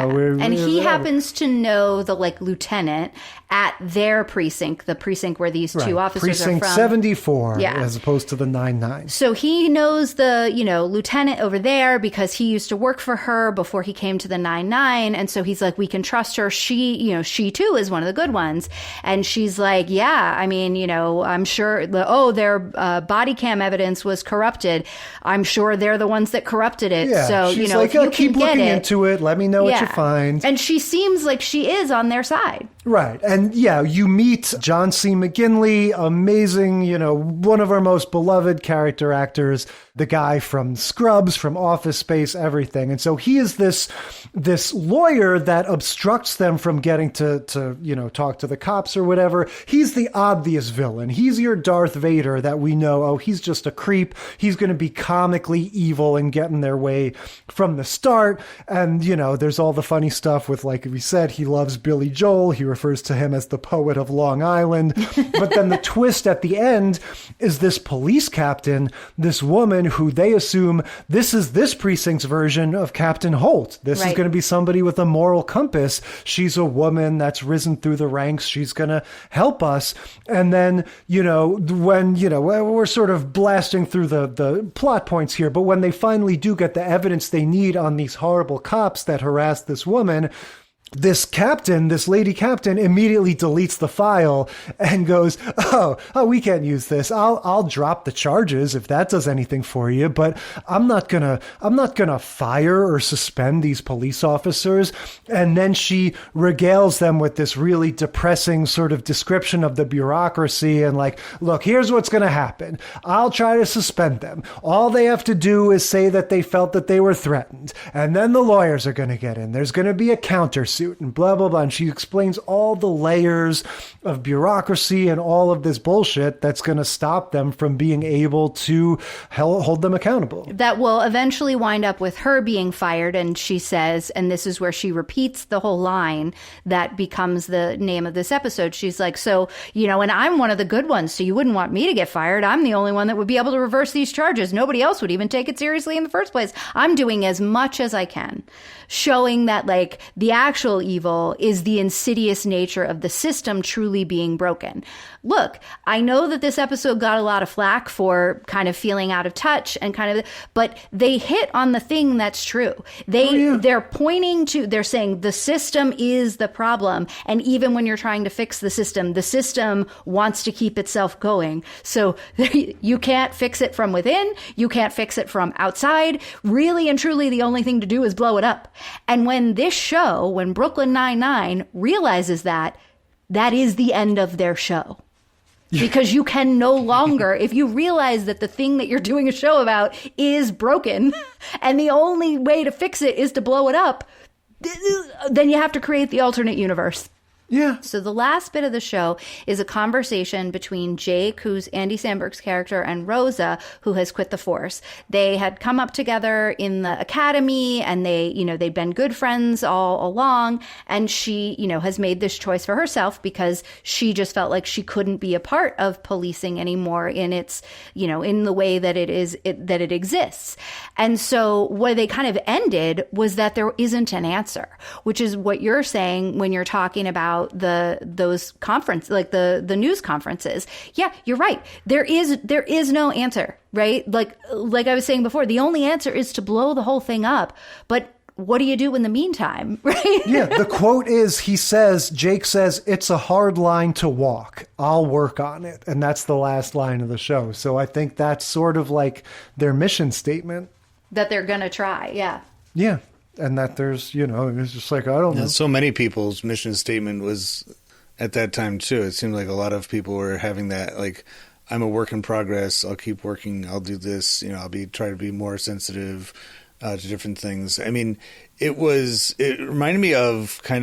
happens to know the lieutenant at their precinct, the precinct where these two officers precinct are from. 74 as opposed to the 99. So he knows the, lieutenant over there because he used to work for her before he came to the 99. And so he's we can trust her. She too is one of the good ones. And she's I'm sure their body cam evidence was corrupted. I'm sure they're the ones that corrupted it. Yeah, so, if you keep looking into it, let me know what you find. And she seems like she is on their side. Right. And yeah, you meet John C. McGinley, amazing, one of our most beloved character actors, the guy from Scrubs, from Office Space, everything. And so he is this lawyer that obstructs them from getting to talk to the cops or whatever. He's the obvious villain. He's your Darth Vader that we know, he's just a creep. He's going to be comically evil and get in their way from the start. And, there's all the funny stuff with, like we said, he loves Billy Joel. He refers to him as the poet of Long Island. But then the twist at the end is this police captain, this woman who they assume this is this precinct's version of Captain Holt. This is going to be somebody with a moral compass. She's a woman that's risen through the ranks. She's going to help us. And then, when, we're sort of blasting through the plot points here, but when they finally do get the evidence they need on these horrible cops that harass this woman, this lady captain immediately deletes the file and goes, oh, we can't use this. I'll drop the charges if that does anything for you, but I'm not gonna fire or suspend these police officers. And then she regales them with this really depressing sort of description of the bureaucracy and like, look, here's what's gonna happen. I'll try to suspend them. All they have to do is say that they felt that they were threatened. And then the lawyers are gonna get in. There's gonna be a countersuit and blah, blah, blah. And she explains all the layers of bureaucracy and all of this bullshit that's going to stop them from being able to hold them accountable. That will eventually wind up with her being fired. And she says, and this is where she repeats the whole line that becomes the name of this episode. She's like, so, and I'm one of the good ones, so you wouldn't want me to get fired. I'm the only one that would be able to reverse these charges. Nobody else would even take it seriously in the first place. I'm doing as much as I can, showing that like the actual evil is the insidious nature of the system truly being broken. Look, I know that this episode got a lot of flack for kind of feeling out of touch and but they hit on the thing that's true. They're saying the system is the problem. And even when you're trying to fix the system wants to keep itself going. So you can't fix it from within. You can't fix it from outside. Really and truly, the only thing to do is blow it up. And when Brooklyn Nine-Nine realizes that is the end of their show. Because you can no longer, if you realize that the thing that you're doing a show about is broken and the only way to fix it is to blow it up, then you have to create the alternate universe. Yeah. So the last bit of the show is a conversation between Jake, who's Andy Samberg's character, and Rosa, who has quit the force. They had come up together in the academy and they'd been good friends all along. And she, has made this choice for herself because she just felt like she couldn't be a part of policing anymore in its, in the way that it exists. And so where they kind of ended was that there isn't an answer, which is what you're saying when you're talking about those conference, like the news conferences. Yeah, you're right. There is no answer, right? Like I was saying before, the only answer is to blow the whole thing up. But what do you do in the meantime, right? Yeah, the quote is, Jake says, it's a hard line to walk. I'll work on it. And that's the last line of the show. So I think that's sort of like their mission statement. That they're going to try, yeah. Yeah. And that there's, it's just like, I don't know. So many people's mission statement was at that time, too. It seemed like a lot of people were having that, like, I'm a work in progress. I'll keep working. I'll do this. I'll try to be more sensitive to different things. I mean, it reminded me of I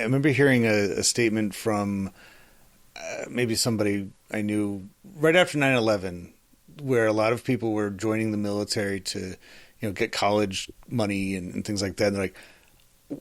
remember hearing a statement from maybe somebody I knew right after 9/11, where a lot of people were joining the military to get college money and things like that. And they're like,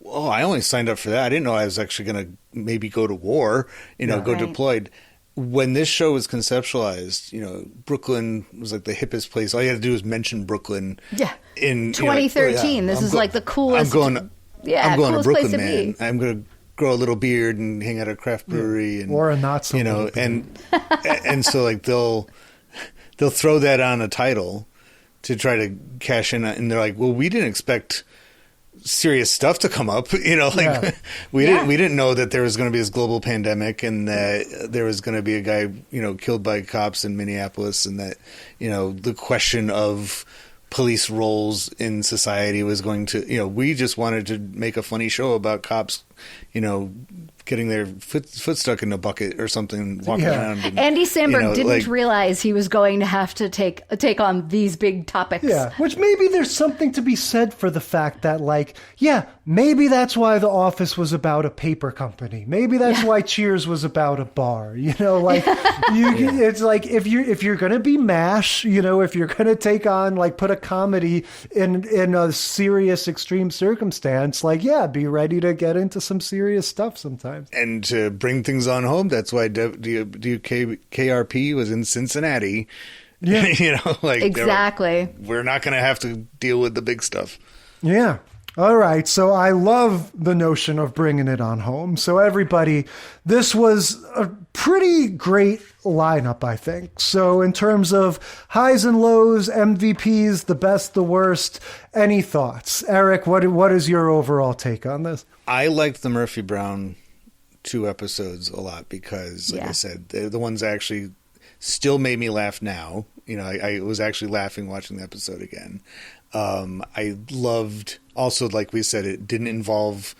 oh, I only signed up for that. I didn't know I was actually going to maybe go to war, deployed. When this show was conceptualized, Brooklyn was like the hippest place. All you had to do was mention Brooklyn. Yeah. In 2013, this is like the coolest. I'm going to Brooklyn, man. I'm going to grow a little beard and hang out at a craft brewery. And, or a not so and so like they'll throw that on a title to try to cash in, and they're like, well, we didn't expect serious stuff to come up, we didn't know that there was going to be this global pandemic and that there was going to be a guy, killed by cops in Minneapolis, and that, the question of police roles in society was going to, we just wanted to make a funny show about cops getting their foot stuck in a bucket or something, walking around. And, Andy Samberg didn't realize he was going to have to take on these big topics. Yeah, which maybe there's something to be said for the fact that, maybe that's why The Office was about a paper company. Maybe that's why Cheers was about a bar. It's like if you're gonna be MASH, if you're gonna take on put a comedy in a serious extreme circumstance, be ready to get into some serious stuff sometimes. And to bring things on home, that's why WKRP was in Cincinnati. Yeah. Exactly. We're not going to have to deal with the big stuff. Yeah. All right. So I love the notion of bringing it on home. So everybody, this was a pretty great lineup, I think. So in terms of highs and lows, MVPs, the best, the worst, any thoughts? Eric, what is your overall take on this? I liked the Murphy Brown 2 episodes a lot because, like I said, they're the ones that actually still made me laugh now. I was actually laughing watching the episode again. I loved also, like we said, it didn't involve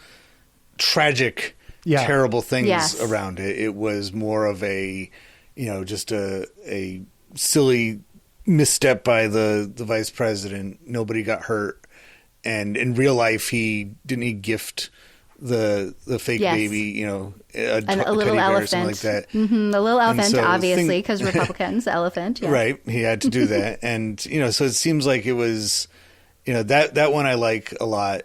tragic, terrible things around it. It was more of a, just a silly misstep by the vice president. Nobody got hurt. And in real life, he gift the fake baby, a little elephant, like that. Mm-hmm, a little elephant, so obviously, because Republicans, elephant, right? He had to do that, and so it seems like it was, that one I like a lot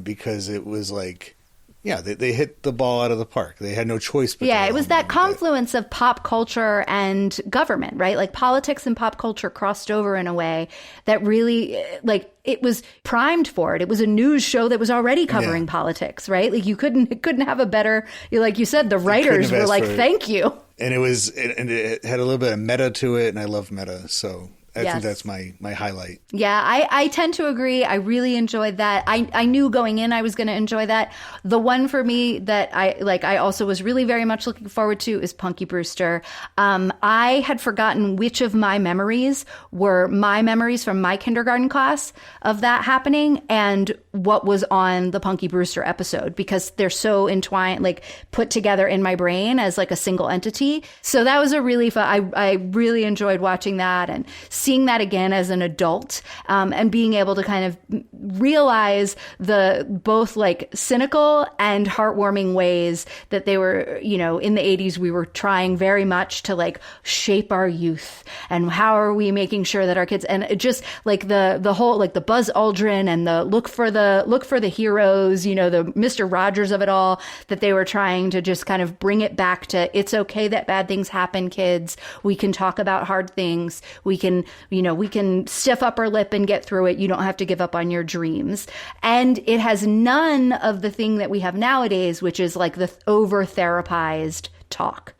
because it was like. Yeah, they hit the ball out of the park. They had no choice. But it was that confluence of pop culture and government, right? Like politics and pop culture crossed over in a way that really, it was primed for it. It was a news show that was already covering politics, right? Like you couldn't have a better, like you said, the writers were like, thank you. And it had a little bit of meta to it, and I love meta, so. I think that's my highlight. Yeah, I tend to agree. I really enjoyed that. I knew going in I was going to enjoy that. The one for me that I also was really very much looking forward to is Punky Brewster. I had forgotten which of my memories were my memories from my kindergarten class of that happening and what was on the Punky Brewster episode because they're so entwined, put together in my brain as a single entity. So that was a really fun, I really enjoyed watching that and seeing that again as an adult and being able to kind of realize the both cynical and heartwarming ways that they were, in the 80s, we were trying very much to shape our youth and how are we making sure that our kids and it just the whole the Buzz Aldrin and the look for the heroes, the Mr. Rogers of it all, that they were trying to just kind of bring it back to it's okay that bad things happen, kids. We can talk about hard things. We can stiff up our lip and get through it. You don't have to give up on your dreams. And it has none of the thing that we have nowadays, which is the over-therapized talk,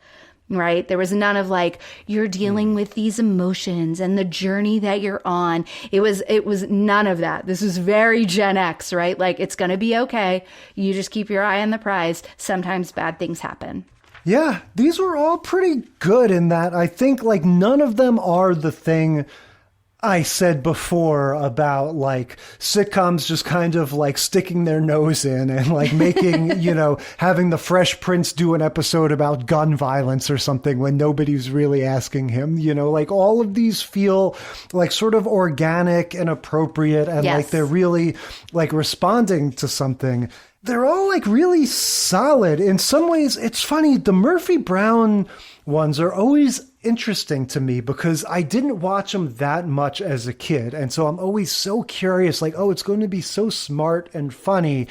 right? There was none of you're dealing with these emotions and the journey that you're on. It was none of that. This is very Gen X, right? It's going to be okay. You just keep your eye on the prize. Sometimes bad things happen. Yeah, these were all pretty good in that. I think none of them are the thing I said before about sitcoms just kind of sticking their nose in and making, having the Fresh Prince do an episode about gun violence or something when nobody's really asking him, all of these feel sort of organic and appropriate and they're really responding to something. They're all really solid. In some ways, it's funny. The Murphy Brown ones are always interesting to me because I didn't watch them that much as a kid. And so I'm always so curious, it's going to be so smart and funny.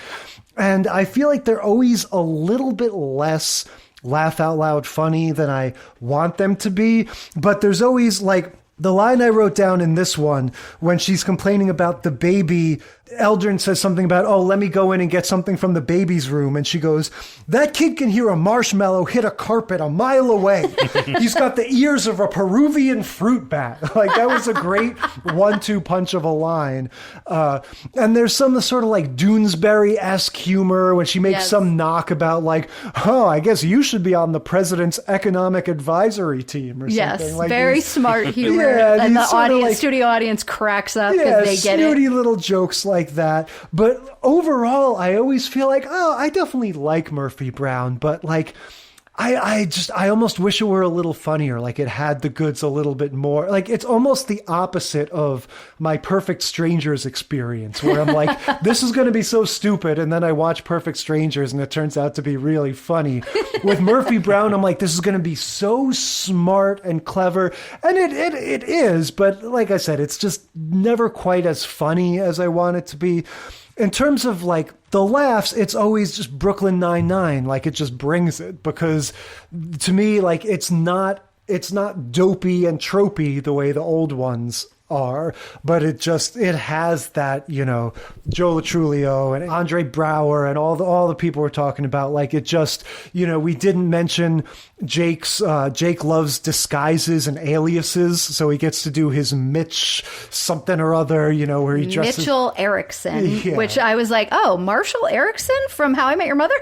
And I feel they're always a little bit less laugh out loud funny than I want them to be. But there's always the line I wrote down in this one, when she's complaining about the baby, Eldrin says something about, let me go in and get something from the baby's room. And she goes, that kid can hear a marshmallow hit a carpet a mile away. He's got the ears of a Peruvian fruit bat. That was a great 1-2 punch of a line. And there's some sort of Doonesbury-esque humor when she makes some knock about I guess you should be on the president's economic advisory team or something. Yes, very smart humor. And the audience, studio audience cracks up because they get it. Snooty little jokes like like that. But overall, I always feel like, oh, I definitely like Murphy Brown, but like, I almost wish it were a little funnier. Like it had the goods a little bit more. Like it's almost the opposite of my Perfect Strangers experience, where I'm like, this is going to be so stupid. And then I watch Perfect Strangers and it turns out to be really funny. With Murphy Brown, I'm like, this is going to be so smart and clever. And it is. But like I said, it's just never quite as funny as I want it to be. In terms of like the laughs, it's always just Brooklyn Nine-Nine. Like it just brings it, because to me, like it's not dopey and tropey the way the old ones are, but it has that, you know, Joe Latrulio and Andre Brower and all the people we're talking about. Like it just, you know, we didn't mention Jake loves disguises and aliases, so he gets to do his Mitch something or other, you know, where he dresses Mitchell Erickson, which I was like, oh, Marshall Erickson from How I Met Your Mother.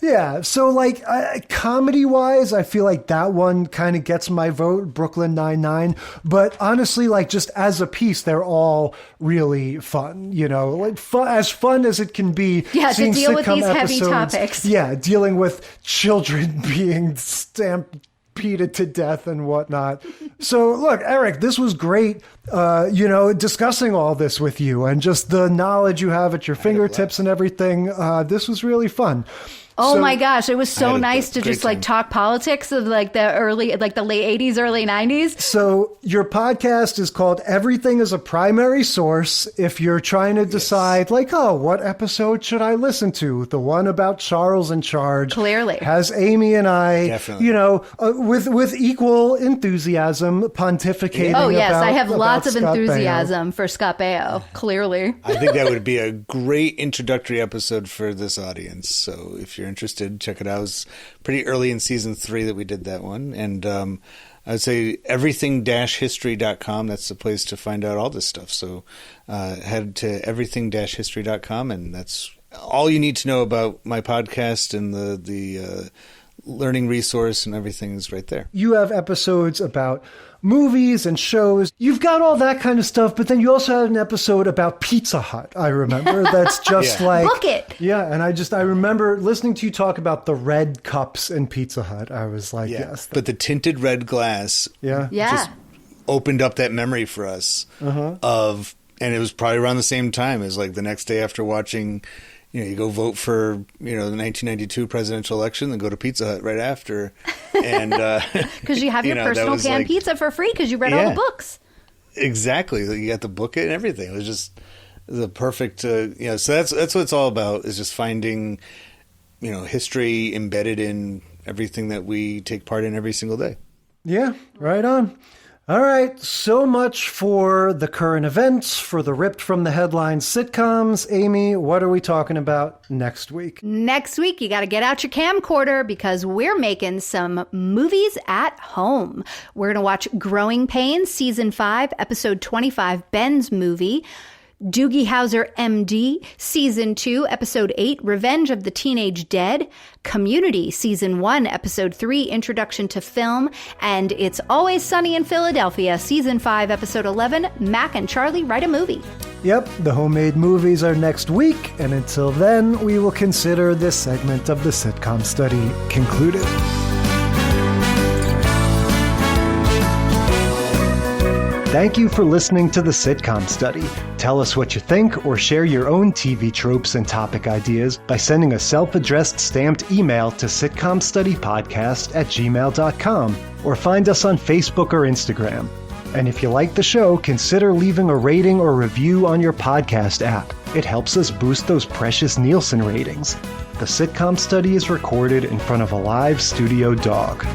Yeah, so like comedy-wise, I feel like that one kind of gets my vote, Brooklyn Nine-Nine. But honestly, like just as a piece, they're all really fun. You know, like as fun as it can be. Yeah, to deal with these heavy topics. Yeah, dealing with children being stampeded to death and whatnot. So look, Eric, this was great. You know, discussing all this with you and just the knowledge you have at your fingertips and everything. This was really fun. Oh my gosh, it was so nice to just like talk politics of like the late 80s, early 90s. So your podcast is called Everything is a Primary Source. If you're trying to decide like, oh, what episode should I listen to? The one about Charles in Charge. Clearly. Has Amy and I, you know, with equal enthusiasm pontificating Oh yes, about, I have lots of Scott enthusiasm Baio. For Scott Baio, clearly. I think that would be a great introductory episode for this audience. So if you're interested, check it out. It was pretty early in season 3 that we did that one. And I would say everything-history.com. That's the place to find out all this stuff. So head to everything-history.com, and that's all you need to know about my podcast, and the learning resource and everything is right there. You have episodes about movies and shows. You've got all that kind of stuff, but then you also had an episode about Pizza Hut, I remember. That's just like... Book it! Yeah, and I remember listening to you talk about the red cups in Pizza Hut. I was like, yes. But the tinted red glass just opened up that memory for us of... And it was probably around the same time as like the next day after watching... You know, you go vote for, you know, the 1992 presidential election, then go to Pizza Hut right after. And because you have your personal canned pizza for free because you read all the books. Exactly. You got the book and everything. It was just the perfect, you know, so that's what it's all about, is just finding, you know, history embedded in everything that we take part in every single day. Yeah, right on. All right, so much for the current events, for the ripped from the headlines sitcoms. Amy, what are we talking about next week? Next week, you got to get out your camcorder because we're making some movies at home. We're going to watch Growing Pains, Season 5, Episode 25, Ben's Movie. Doogie Howser, MD, Season 2, Episode 8, Revenge of the Teenage Dead, Community, Season 1, Episode 3, Introduction to Film, and It's Always Sunny in Philadelphia, Season 5, Episode 11, Mac and Charlie Write a Movie. Yep, the homemade movies are next week, and until then, we will consider this segment of the sitcom study concluded. Thank you for listening to the Sitcom Study. Tell us what you think or share your own TV tropes and topic ideas by sending a self-addressed stamped email to sitcomstudypodcast@gmail.com or find us on Facebook or Instagram. And if you like the show, consider leaving a rating or review on your podcast app. It helps us boost those precious Nielsen ratings. The Sitcom Study is recorded in front of a live studio dog.